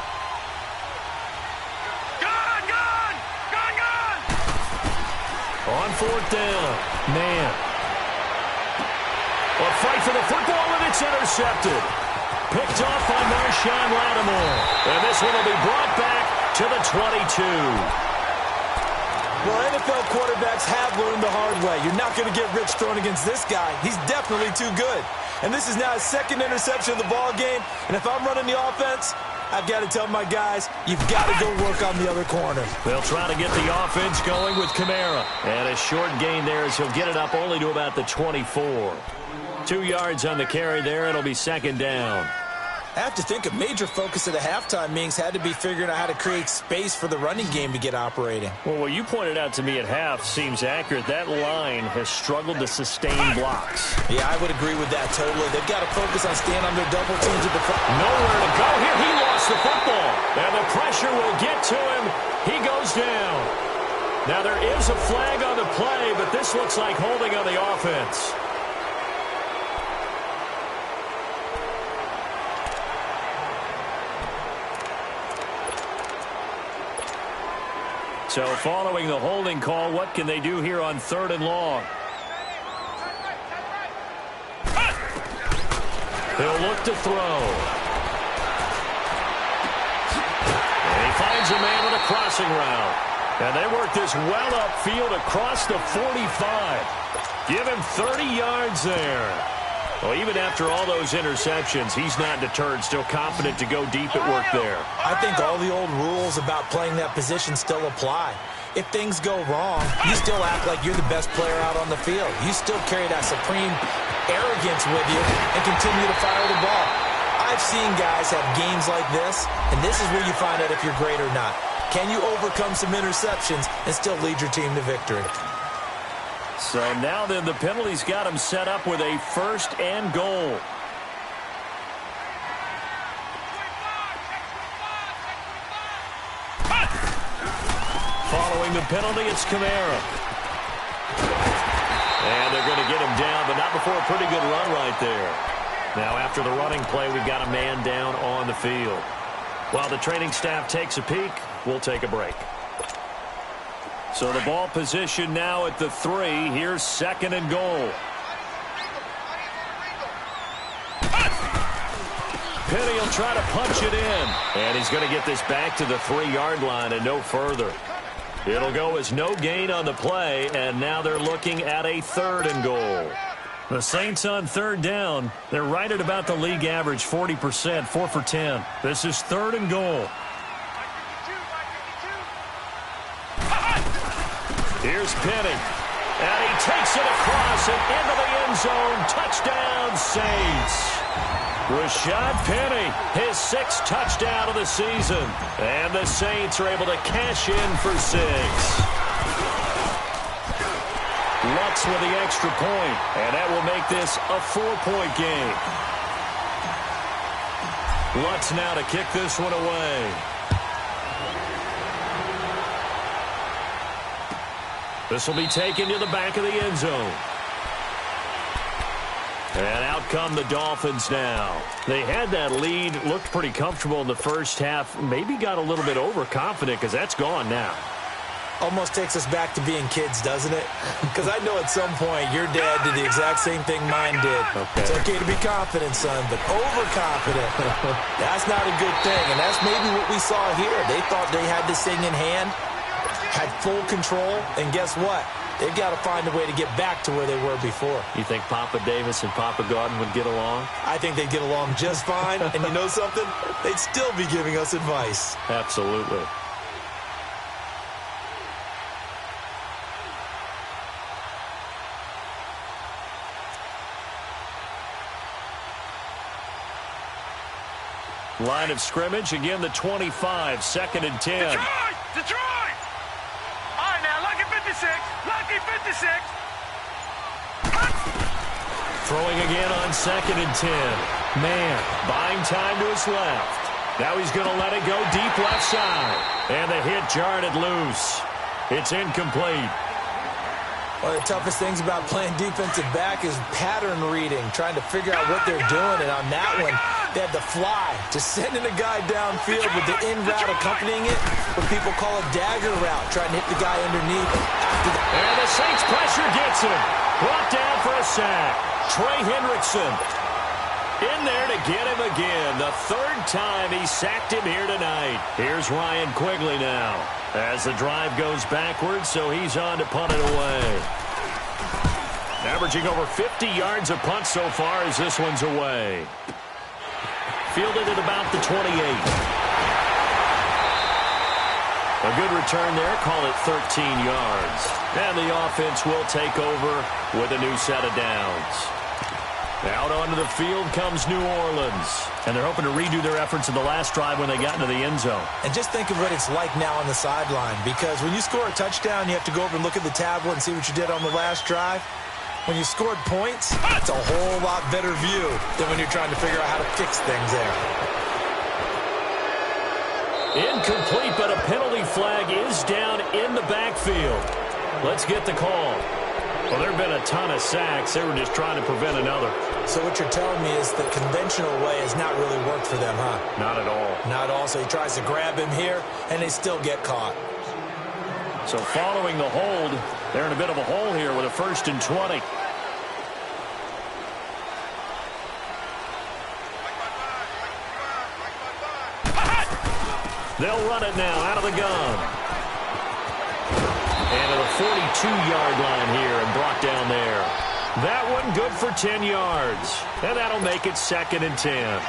Gone, gone! Gone, gone! On 4th down. Man. A fight for the football, and it's intercepted. Picked off by Marshawn Lattimore. And this one will be brought back to the 22. Well, NFL quarterbacks have learned the hard way. You're not going to get rich throwing against this guy. He's definitely too good. And this is now his 2nd interception of the ball game. And if I'm running the offense, I've got to tell my guys, you've got to go work on the other corner. They'll try to get the offense going with Kamara. And a short gain there as he'll get it up only to about the 24. 2 yards on the carry there. It'll be 2nd down. I have to think a major focus of the halftime meetings had to be figuring out how to create space for the running game to get operating. Well, what you pointed out to me at half seems accurate. That line has struggled to sustain blocks. Yeah, I would agree with that totally. They've got to focus on staying on their double teams at the front. Nowhere to go here. He lost the football. And the pressure will get to him. He goes down. Now, there is a flag on the play, but this looks like holding on the offense. So following the holding call, what can they do here on 3rd and long? He'll look to throw. a man with a crossing route. And they work this well upfield across the 45. Give him 30 yards there. Well, even after all those interceptions, he's not deterred, still confident to go deep at work there. I think all the old rules about playing that position still apply. If things go wrong, you still act like you're the best player out on the field. You still carry that supreme arrogance with you and continue to fire the ball. I've seen guys have games like this, and this is where you find out if you're great or not. Can you overcome some interceptions and still lead your team to victory? So now then, the penalty's got him set up with a 1st and goal. Following the penalty, it's Kamara. And they're going to get him down, but not before a pretty good run right there. Now, after the running play, we've got a man down on the field. While the training staff takes a peek, we'll take a break. So the ball position now at the 3. Here's 2nd and goal. Penny will try to punch it in. And he's going to get this back to the 3-yard line and no further. It'll go as no gain on the play, and now they're looking at a 3rd and goal. The Saints on 3rd down. They're right at about the league average, 40%, 4 for 10. This is 3rd and goal. Here's Penny. And he takes it across and into the end zone. Touchdown, Saints. Rashad Penny, his 6th touchdown of the season. And the Saints are able to cash in for 6. Lutz with the extra point, and that will make this a 4-point game. Lutz now to kick this one away. This will be taken to the back of the end zone. And out come the Dolphins now. They had that lead, looked pretty comfortable in the first half, maybe got a little bit overconfident because that's gone now. Almost takes us back to being kids, doesn't it? Because I know at some point your dad did the exact same thing mine did. Okay. It's okay to be confident, son, but overconfident, that's not a good thing. And that's maybe what we saw here. They thought they had this thing in hand, had full control, and guess what? They've got to find a way to get back to where they were before. You think Papa Davis and Papa Gordon would get along? I think they'd get along just fine. And you know something? They'd still be giving us advice. Absolutely. Line of scrimmage, again the 25, 2nd and 10. Detroit! All right, now, lucky 56. Lucky 56. Throwing again on 2nd and 10. Man, buying time to his left. Now he's going to let it go deep left side. And the hit jarred it loose. It's incomplete. One of the toughest things about playing defensive back is pattern reading, trying to figure out what they're doing. And on that one, they had the fly, just sending a guy downfield with the in route accompanying it, what people call a dagger route, trying to hit the guy underneath. And the Saints pressure gets him. Brought down for a sack. Trey Hendrickson in there to get him again. The 3rd time he sacked him here tonight. Here's Ryan Quigley now as the drive goes backwards, so he's on to punt it away. Averaging over 50 yards a punt so far as this one's away. Fielded at about the 28. A good return there, call it 13 yards. And the offense will take over with a new set of downs. Out onto the field comes New Orleans. And they're hoping to redo their efforts in the last drive when they got into the end zone. And just think of what it's like now on the sideline, because when you score a touchdown, you have to go over and look at the tablet and see what you did on the last drive. When you scored points, it's a whole lot better view than when you're trying to figure out how to fix things there. Incomplete, but a penalty flag is down in the backfield. Let's get the call. Well, there have been a ton of sacks. They were just trying to prevent another. So what you're telling me is the conventional way has not really worked for them, huh? Not at all. Not at all. So he tries to grab him here, and they still get caught. So following the hold, they're in a bit of a hole here with a 1st and 20. They'll run it now out of the gun. And to the 42-yard line here and brought down there. That one good for 10 yards. And that'll make it 2nd and 10.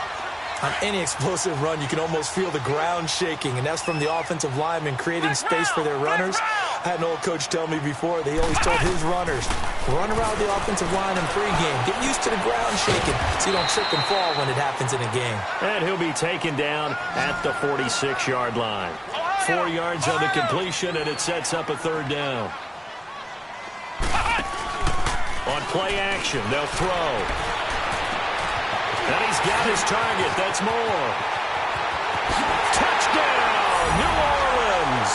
On any explosive run, you can almost feel the ground shaking, and that's from the offensive linemen creating space for their runners. I had an old coach tell me before, he always told his runners, run around the offensive line in pregame. Get used to the ground shaking so you don't trip and fall when it happens in a game. And he'll be taken down at the 46-yard line. 4 yards on the completion, and it sets up a 3rd down. On play action, they'll throw. And he's got his target. That's Moore. Touchdown, New Orleans.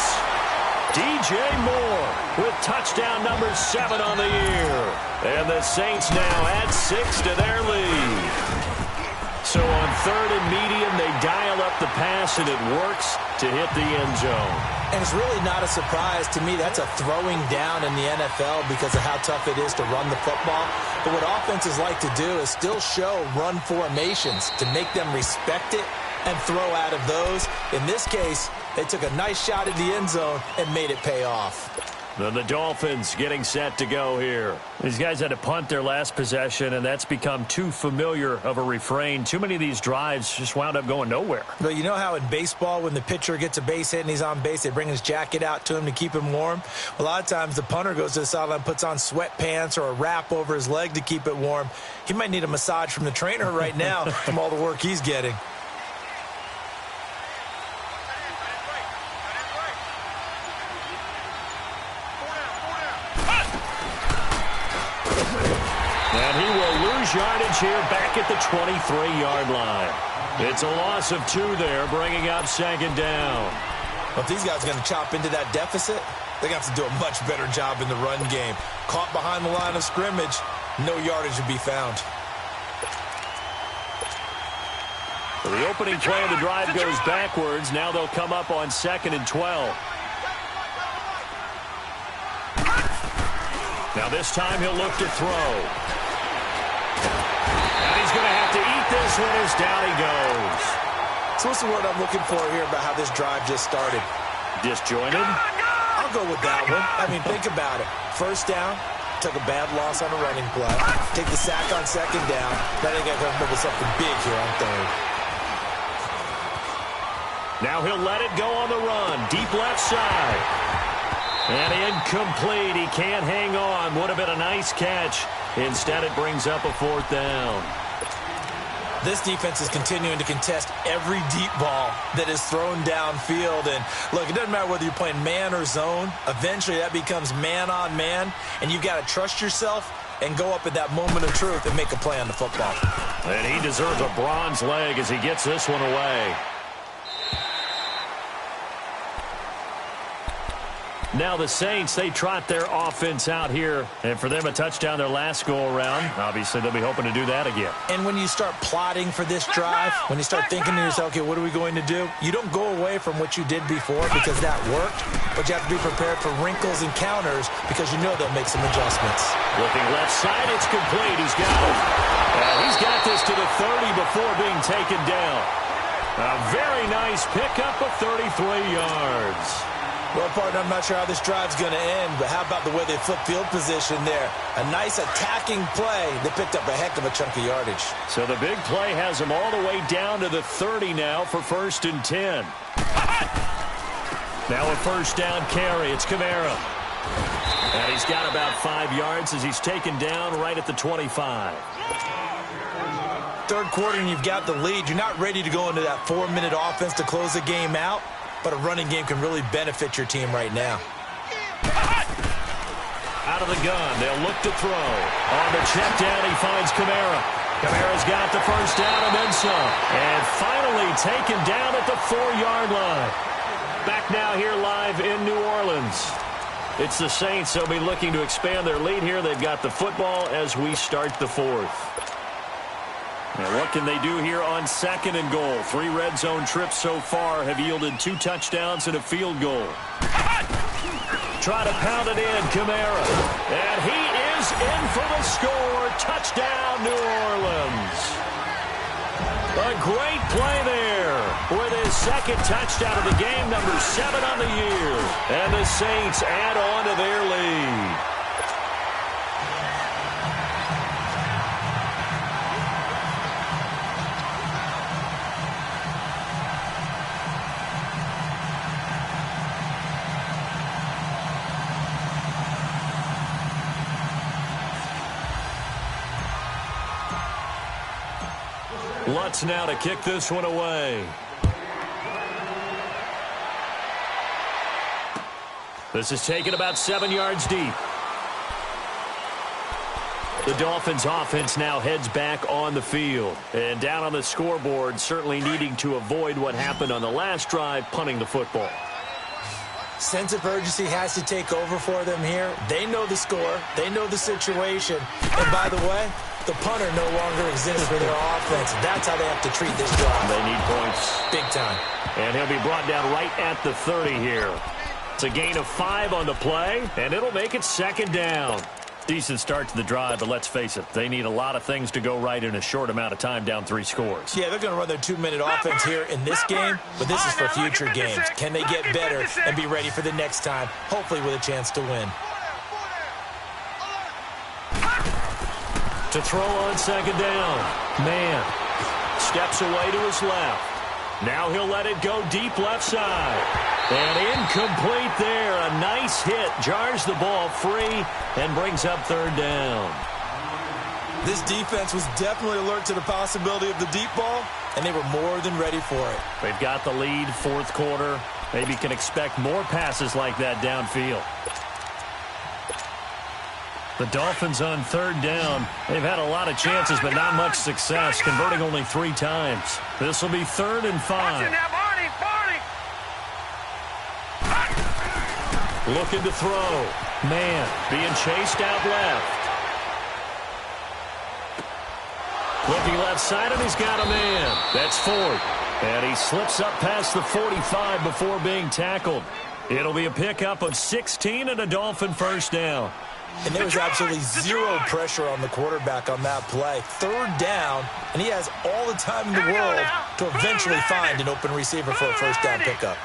DJ Moore with touchdown number 7 on the year. And the Saints now add 6 to their lead. So on 3rd and medium, they dial up the pass, and it works to hit the end zone. And it's really not a surprise to me. That's a throwing down in the NFL because of how tough it is to run the football. But what offenses like to do is still show run formations to make them respect it and throw out of those. In this case, they took a nice shot at the end zone and made it pay off. Then the Dolphins getting set to go here. These guys had to punt their last possession, and that's become too familiar of a refrain. Too many of these drives just wound up going nowhere. But you know how in baseball, when the pitcher gets a base hit and he's on base, they bring his jacket out to him to keep him warm? A lot of times the punter goes to the sideline, puts on sweatpants or a wrap over his leg to keep it warm. He might need a massage from the trainer right now from all the work he's getting. And he will lose yardage here back at the 23-yard line. It's a loss of 2 there, bringing up 2nd down. Well, if these guys are going to chop into that deficit, they're going to have to do a much better job in the run game. Caught behind the line of scrimmage, no yardage to be found. So the opening play of the drive goes backwards. Now they'll come up on 2nd and 12. Now this time he'll look to throw. And he's going to have to eat this one as down he goes. So what's the word I'm looking for here about how this drive just started? Disjointed? I'll go with that one. I mean, think about it. First down, took a bad loss on a running play. Take the sack on 2nd down. Now they got to come up with something big here on 3rd. Now he'll let it go on the run. Deep left side. And incomplete. He can't hang on. Would have been a nice catch. Instead, it brings up a 4th down. This defense is continuing to contest every deep ball that is thrown downfield. And, look, it doesn't matter whether you're playing man or zone. Eventually, that becomes man-on-man. And you've got to trust yourself and go up at that moment of truth and make a play on the football. And he deserves a bronze leg as he gets this one away. Now the Saints, they trot their offense out here. And for them, a touchdown their last go-around. Obviously, they'll be hoping to do that again. And when you start plotting for this drive, when you start thinking to yourself, okay, what are we going to do? You don't go away from what you did before because that worked. But you have to be prepared for wrinkles and counters because you know they'll make some adjustments. Looking left side, it's complete. He's got it. He's got this to the 30 before being taken down. A very nice pickup of 33 yards. Well, partner, I'm not sure how this drive's going to end, but how about the way they flip field position there? A nice attacking play. They picked up a heck of a chunk of yardage. So the big play has them all the way down to the 30 now for 1st and 10. Now a 1st down carry. It's Kamara. And he's got about 5 yards as he's taken down right at the 25. 3rd quarter and you've got the lead. You're not ready to go into that 4-minute offense to close the game out. But a running game can really benefit your team right now. Out of the gun, they'll look to throw. On the check down, he finds Kamara. Kamara's got the 1st down and then some. And finally taken down at the 4-yard line. Back now here live in New Orleans. It's the Saints. They'll be looking to expand their lead here. They've got the football as we start the 4th. Now, what can they do here on 2nd and goal? 3 red zone trips so far have yielded 2 touchdowns and a field goal. Try to pound it in, Kamara. And he is in for the score. Touchdown, New Orleans. A great play there with his second touchdown of the game, number 7 on the year. And the Saints add on to their lead. Lutz now to kick this one away. This is taken about 7 yards deep. The Dolphins offense now heads back on the field. And down on the scoreboard, certainly needing to avoid what happened on the last drive, punting the football. Sense of urgency has to take over for them here. They know the score. They know the situation. And by the way, the punter no longer exists for their offense. That's how they have to treat this drive. They need points. Big time. And he'll be brought down right at the 30 here. It's a gain of 5 on the play, and it'll make it second down. Decent start to the drive, but let's face it, they need a lot of things to go right in a short amount of time, down 3 scores. Yeah, they're going to run their 2-minute offense here in this game, but this is for future games. Can they get better and be ready for the next time, hopefully with a chance to win? To throw on second down. Man steps away to his left. Now he'll let it go deep left side. And incomplete there. A nice hit. Jars the ball free and brings up third down. This defense was definitely alert to the possibility of the deep ball, and they were more than ready for it. They've got the lead, fourth quarter. Maybe can expect more passes like that downfield. The Dolphins on third down. They've had a lot of chances, but not much success, converting only 3 times. This will be 3rd and 5. Looking to throw. Man being chased out left. Looking left side, and he's got a man. That's Ford. And he slips up past the 45 before being tackled. It'll be a pickup of 16 and a Dolphin first down. And there was absolutely zero pressure on the quarterback on that play. 3rd down, and he has all the time in the world to eventually find an open receiver for a first down pickup.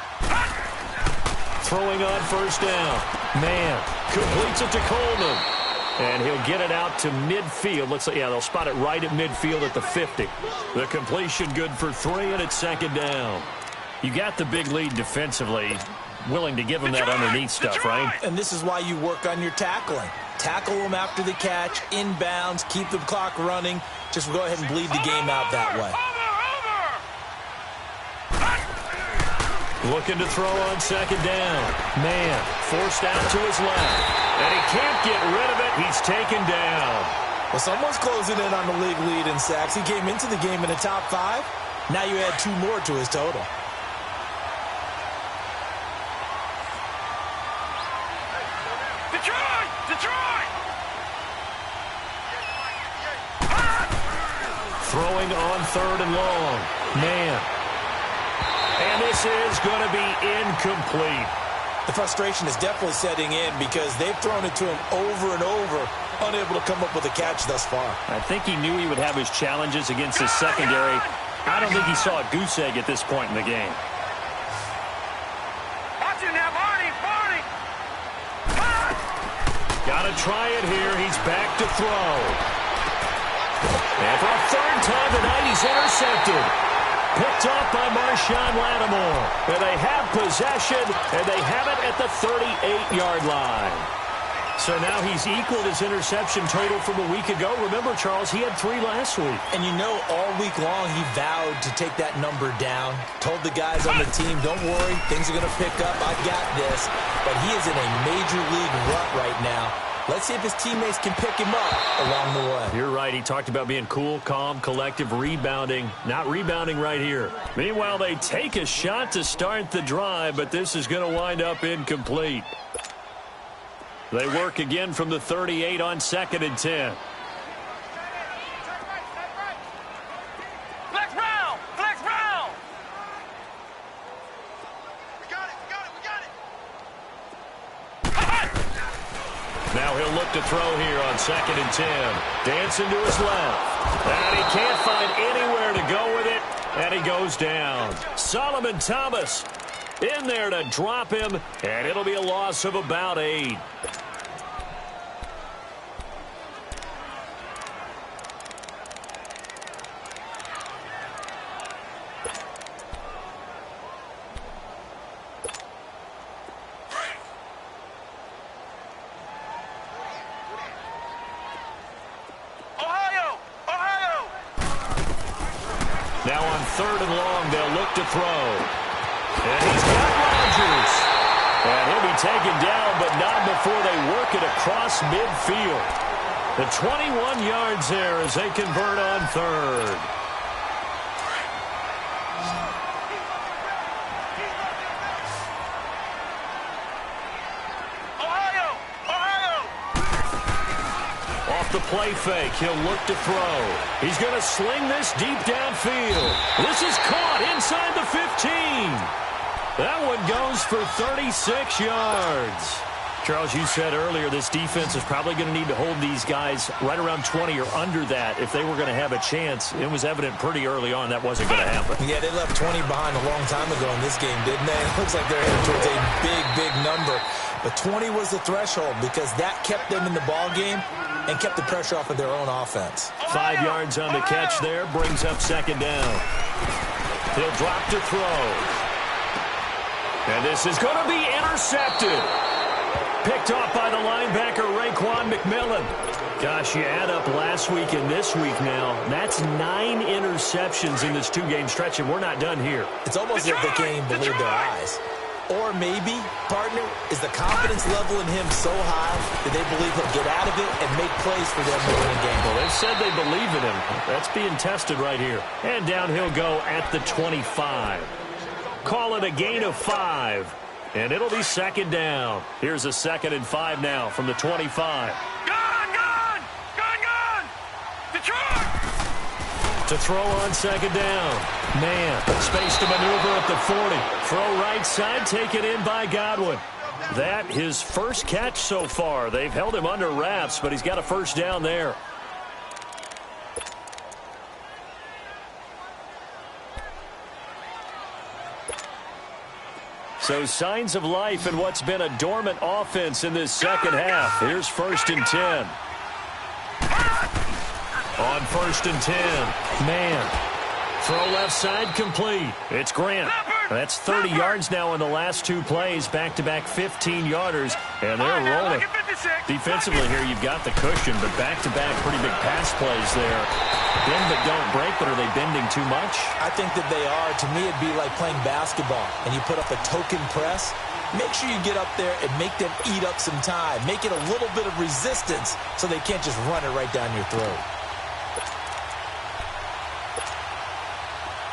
Throwing on first down. Man completes it to Coleman. And he'll get it out to midfield. Looks like, yeah, they'll spot it right at midfield at the 50. The completion good for 3, and it's second down. You got the big lead defensively. Willing to give him that underneath stuff, right? And this is why you work on your tackling. Tackle them after the catch, inbounds, keep the clock running. Just go ahead and bleed the game out that way. Looking to throw on second down. Man, forced out to his left. And he can't get rid of it. He's taken down. Well, someone's closing in on the league lead in sacks. He came into the game in the top 5. Now you add 2 more to his total. Throwing on 3rd and long. Man. And this is going to be incomplete. The frustration is definitely setting in because they've thrown it to him over and over, unable to come up with a catch thus far. I think he knew he would have his challenges against his secondary. I don't think he saw a goose egg at this point in the game. Watch it now, Barney. Got to try it here. He's back to throw. And for a 3rd time tonight, he's intercepted. Picked off by Marshawn Lattimore. And they have possession, and they have it at the 38-yard line. So now he's equaled his interception total from a week ago. Remember, Charles, he had 3 last week. And you know, all week long, he vowed to take that number down. Told the guys on the team, don't worry, things are going to pick up. I've got this. But he is in a major league rut right now. Let's see if his teammates can pick him up along the way. You're right. He talked about being cool, calm, collective, rebounding. Not rebounding right here. Meanwhile, they take a shot to start the drive, but this is going to wind up incomplete. They work again from the 38 on 2nd and 10. Flex round! We got it! Now he'll look to throw here on 2nd and 10. Dancing to his left. And he can't find anywhere to go with it. And he goes down. Solomon Thomas in there to drop him, and it'll be a loss of about 8. Now on 3rd and long, they'll look to throw. And he's got Rodgers. And he'll be taken down, but not before they work it across midfield. The 21 yards there as they convert on 3rd. The play fake. He'll look to throw. He's going to sling this deep downfield. This is caught inside the 15. That one goes for 36 yards. Charles, you said earlier this defense is probably going to need to hold these guys right around 20 or under that if they were going to have a chance. It was evident pretty early on that wasn't going to happen. Yeah, they left 20 behind a long time ago in this game, didn't they? It looks like they're heading towards a big, big number. But 20 was the threshold because that kept them in the ball game and kept the pressure off of their own offense. 5 yards on the catch there, brings up 2nd down. He'll drop to throw. And this is going to be intercepted. Picked off by the linebacker, Raekwon McMillan. Gosh, you add up last week and this week now. That's 9 interceptions in this 2-game stretch, and we're not done here. It's almost as if they can't even believe their eyes. Or maybe, partner, is the confidence level in him so high that they believe he'll get out of it and make plays for them to win a game. Well, they said they believe in him. That's being tested right here. And down he'll go at the 25. Call it a gain of 5. And it'll be 2nd down. Here's a 2nd and 5 now from the 25. Gone! Detroit! To throw on 2nd down. Man, space to maneuver at the 40. Throw right side, taken in by Godwin. That his first catch so far. They've held him under wraps, but he's got a 1st down there. So signs of life in what's been a dormant offense in this second half. Here's 1st and 10. On 1st and 10. Man. Throw left side complete. It's Grant. That's 30 yards now in the last 2 plays. Back-to-back 15-yarders. And they're rolling. Defensively here, you've got the cushion, but back-to-back pretty big pass plays there. Bend but don't break, but are they bending too much? I think that they are. To me, it'd be like playing basketball, and you put up a token press. Make sure you get up there and make them eat up some time. Make it a little bit of resistance so they can't just run it right down your throat.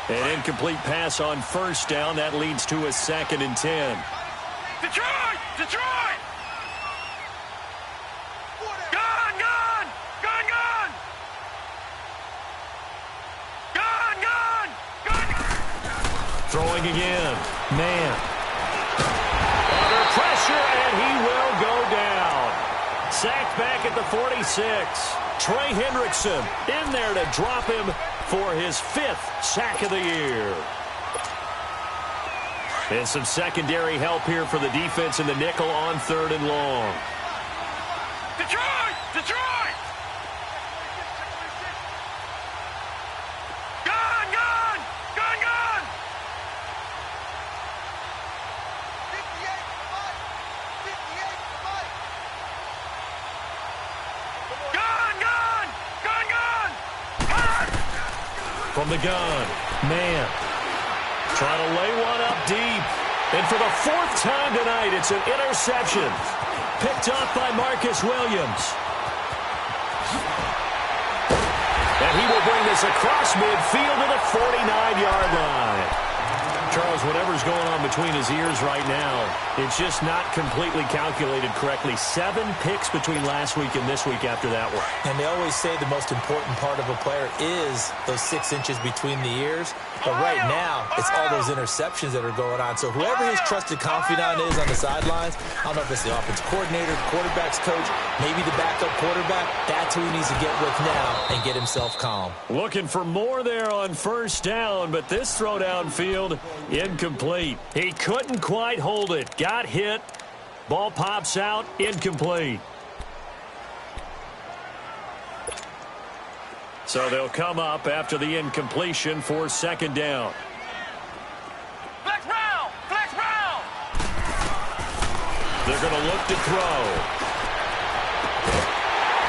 An incomplete pass on 1st down. That leads to a 2nd and 10. Detroit! Throwing again. Man. Under pressure, and he will go down. Sacked back at the 46. Trey Hendrickson in there to drop him for his 5th sack of the year. And some secondary help here for the defense in the nickel on 3rd and long. Detroit! Gone! From the gun. Man. Trying to lay one up deep. And for the 4th time tonight, it's an interception. Picked off by Marcus Williams. And he will bring this across midfield to the 49-yard line. Charles, whatever's going on between his ears right now, it's just not completely calculated correctly. 7 picks between last week and this week after that one. And they always say the most important part of a player is those 6 inches between the ears. But right now, it's all those interceptions that are going on. So whoever his trusted confidant is on the sidelines, I don't know if it's the offense coordinator, the quarterback's coach, maybe the backup quarterback, that's who he needs to get with now and get himself calm. Looking for more there on first down, but this throw downfield, incomplete. He couldn't quite hold it. Got hit. Ball pops out. Incomplete. So they'll come up after the incompletion for second down. Flex round! Flex round! They're going to look to throw.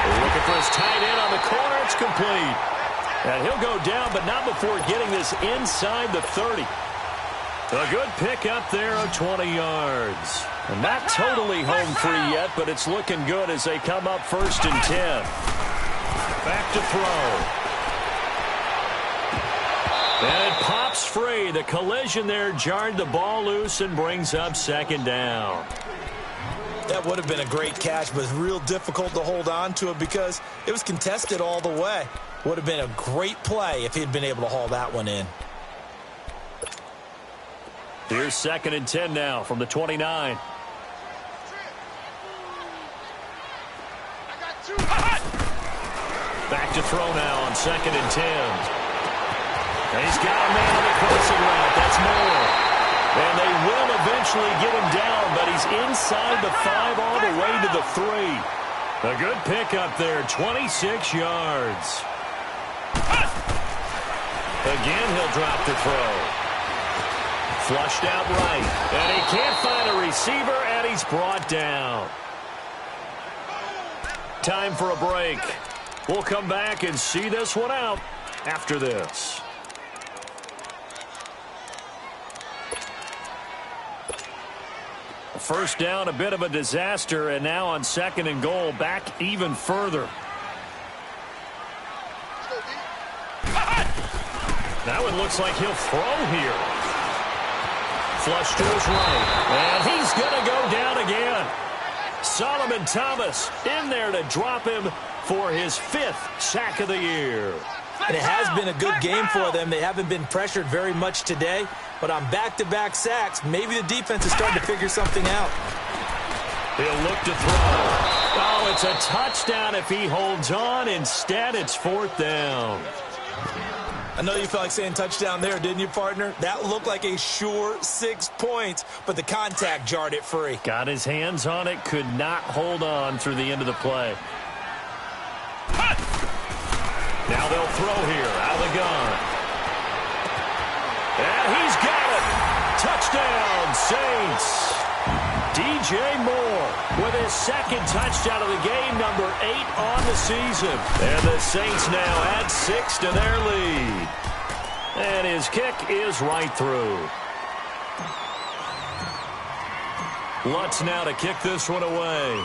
They're looking for his tight end on the corner. It's complete. And he'll go down, but not before getting this inside the 30. A good pick up there of 20 yards. And not totally home free yet, but it's looking good as they come up first and 10. Back to throw. And it pops free. The collision there jarred the ball loose and brings up second down. That would have been a great catch, but it's real difficult to hold on to it because it was contested all the way. Would have been a great play if he'd been able to haul that one in. Here's second and 10 now from the 29. Back to throw now on second and 10. And he's got a man on the crossing route. That's more. And they will eventually get him down, but he's inside the 5 all the way to the 3. A good pick up there, 26 yards. Again, he'll drop the throw. Flushed out right. And he can't find a receiver, and he's brought down. Time for a break. We'll come back and see this one out after this. First down, a bit of a disaster, and now on second and goal, back even further. Now it looks like he'll throw here. Flush to his right, and he's going to go down again. Solomon Thomas in there to drop him for his 5th sack of the year. And it has been a good game for them. They haven't been pressured very much today, but on back-to-back sacks, maybe the defense is starting to figure something out. He'll look to throw. Oh, it's a touchdown if he holds on. Instead, it's 4th down. I know you felt like saying touchdown there, didn't you, partner? That looked like a sure 6 points, but the contact jarred it free. Got his hands on it, could not hold on through the end of the play. Now they'll throw here, out of the gun. And he's got it. Touchdown, Saints. DJ Moore with his 2nd touchdown of the game, number 8 on the season. And the Saints now add 6 to their lead. And his kick is right through. Lutz now to kick this one away.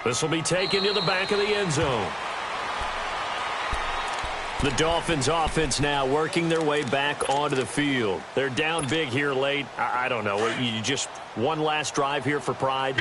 This will be taken to the back of the end zone. The Dolphins offense now working their way back onto the field. They're down big here late. I don't know. You just one last drive here for pride?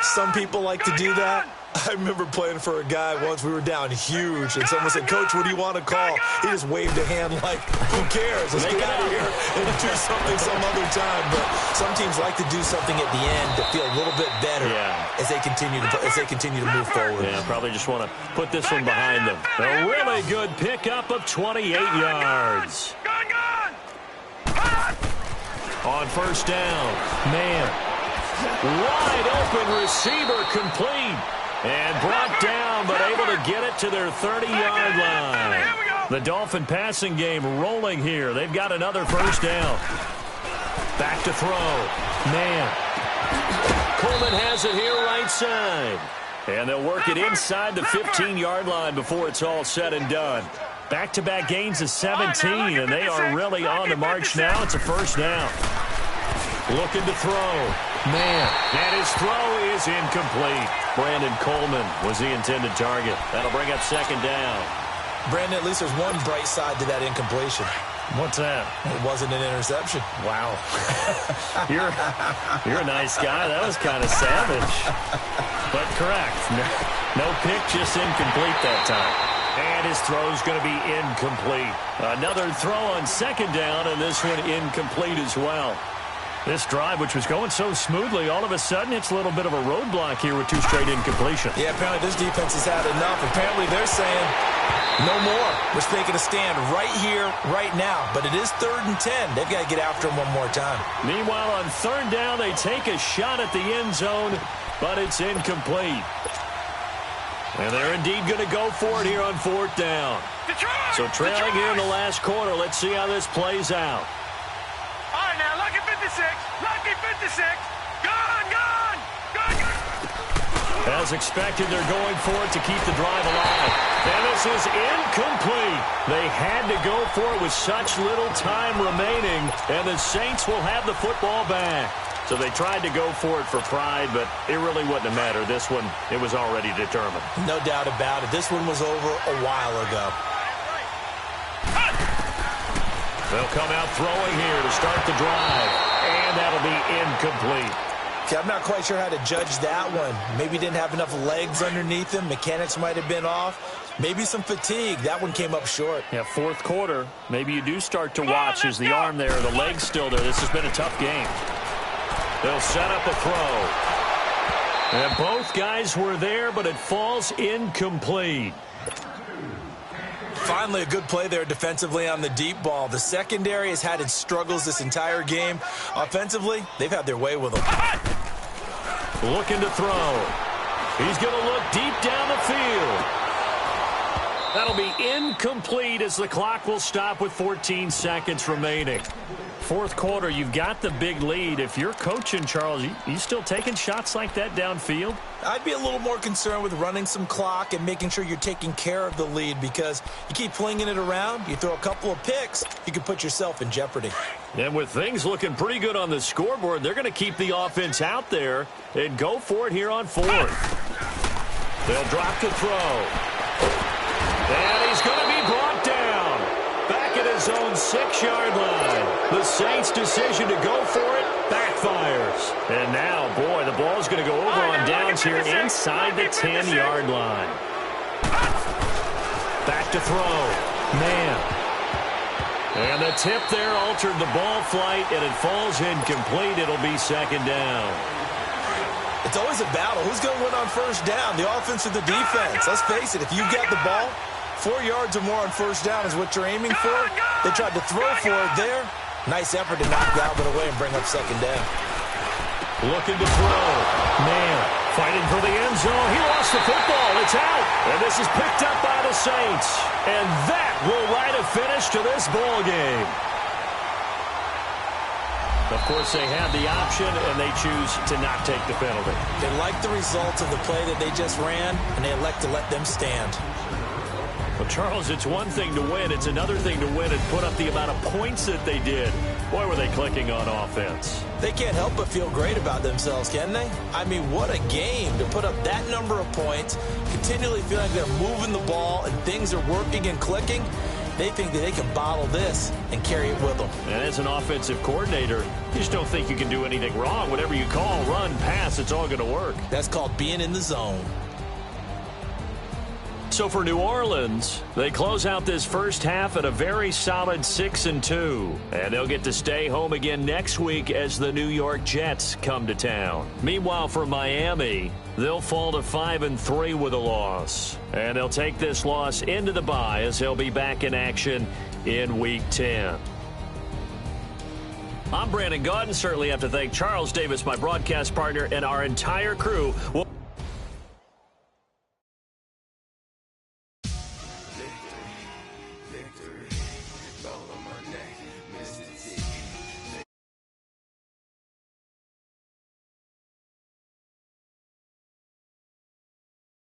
Some people like to do that. I remember playing for a guy once. We were down huge, and someone said, "Coach, what do you want to call?" He just waved a hand like, "Who cares? Let's get out of here and do something some other time." But some teams like to do something at the end to feel a little bit better as they continue to move forward. Yeah, probably just want to put this one behind them. A really good pickup of 28 yards. On first down, man, wide open receiver complete. And brought down, but able to get it to their 30-yard line. The Dolphin passing game rolling here. They've got another first down. Back to throw. Man. Coleman has it here right side. And they'll work it inside the 15-yard line before it's all said and done. Back-to-back gains of 17, and they are really on the march now. It's a first down. Looking to throw. Man, and his throw is incomplete. Brandon Coleman was the intended target. That'll bring up second down. Brandon, at least there's one bright side to that incompletion. What's that? It wasn't an interception. Wow. You're a nice guy. That was kind of savage. But correct. No pick, just incomplete that time. And his throw's going to be incomplete. Another throw on second down, and this one incomplete as well. This drive, which was going so smoothly, all of a sudden it's a little bit of a roadblock here with 2 straight incompletions. Yeah, apparently this defense has had enough. Apparently they're saying no more. We're taking a stand right here, right now. But it is 3rd and 10. They've got to get after him one more time. Meanwhile, on 3rd down, they take a shot at the end zone, but it's incomplete. And they're indeed going to go for it here on 4th down. So trailing here in the last quarter. Let's see how this plays out. All right, now, lucky 56. Lucky 56. Gone, gone. Gone, gone. As expected, they're going for it to keep the drive alive. And this is incomplete. They had to go for it with such little time remaining, and the Saints will have the football back. So they tried to go for it for pride, but it really wouldn't have mattered. This one, it was already determined. No doubt about it. This one was over a while ago. They'll come out throwing here to start the drive, and that'll be incomplete. Okay, I'm not quite sure how to judge that one. Maybe didn't have enough legs underneath him. Mechanics might have been off. Maybe some fatigue. That one came up short. Yeah, 4th quarter. Maybe you do start to watch as the arm there, the leg's still there. This has been a tough game. They'll set up a throw. And both guys were there, but it falls incomplete. Finally, a good play there defensively on the deep ball. The secondary has had its struggles this entire game. Offensively, they've had their way with them. Looking to throw. He's going to look deep down the field. That'll be incomplete as the clock will stop with 14 seconds remaining. 4th quarter, you've got the big lead. If you're coaching, Charles, you still taking shots like that downfield? I'd be a little more concerned with running some clock and making sure you're taking care of the lead, because you keep flinging it around, you throw a couple of picks, you can put yourself in jeopardy. And with things looking pretty good on the scoreboard, they're going to keep the offense out there and go for it here on 4th. They'll drop the throw. And he's going to be brought down back at his own 6-yard line. The Saints' decision to go for it backfires. And now, boy, the ball's going to go over on downs here inside the 10-yard line. Back to throw. Man. And the tip there altered the ball flight, and it falls incomplete. It'll be 2nd down. It's always a battle. Who's going to win on 1st down, the offense or the defense? Let's face it, if you've got the ball, 4 yards or more on 1st down is what you're aiming for. They tried to throw for it there. Nice effort to knock Galvin away and bring up 2nd down. Looking to throw. Man, fighting for the end zone. He lost the football. It's out. And this is picked up by the Saints. And that will write a finish to this ball game. Of course, they have the option, and they choose to not take the penalty. They like the results of the play that they just ran, and they elect to let them stand. Well, Charles, it's one thing to win. It's another thing to win and put up the amount of points that they did. Boy, were they clicking on offense. They can't help but feel great about themselves, can they? I mean, what a game to put up that number of points, continually feeling like they're moving the ball and things are working and clicking. They think that they can bottle this and carry it with them. And as an offensive coordinator, you just don't think you can do anything wrong. Whatever you call, run, pass, it's all going to work. That's called being in the zone. So for New Orleans, they close out this first half at a very solid 6-2. And they'll get to stay home again next week as the New York Jets come to town. Meanwhile, for Miami, they'll fall to 5-3 with a loss. And they'll take this loss into the bye as they'll be back in action in Week 10. I'm Brandon Gaudin. Certainly have to thank Charles Davis, my broadcast partner, and our entire crew.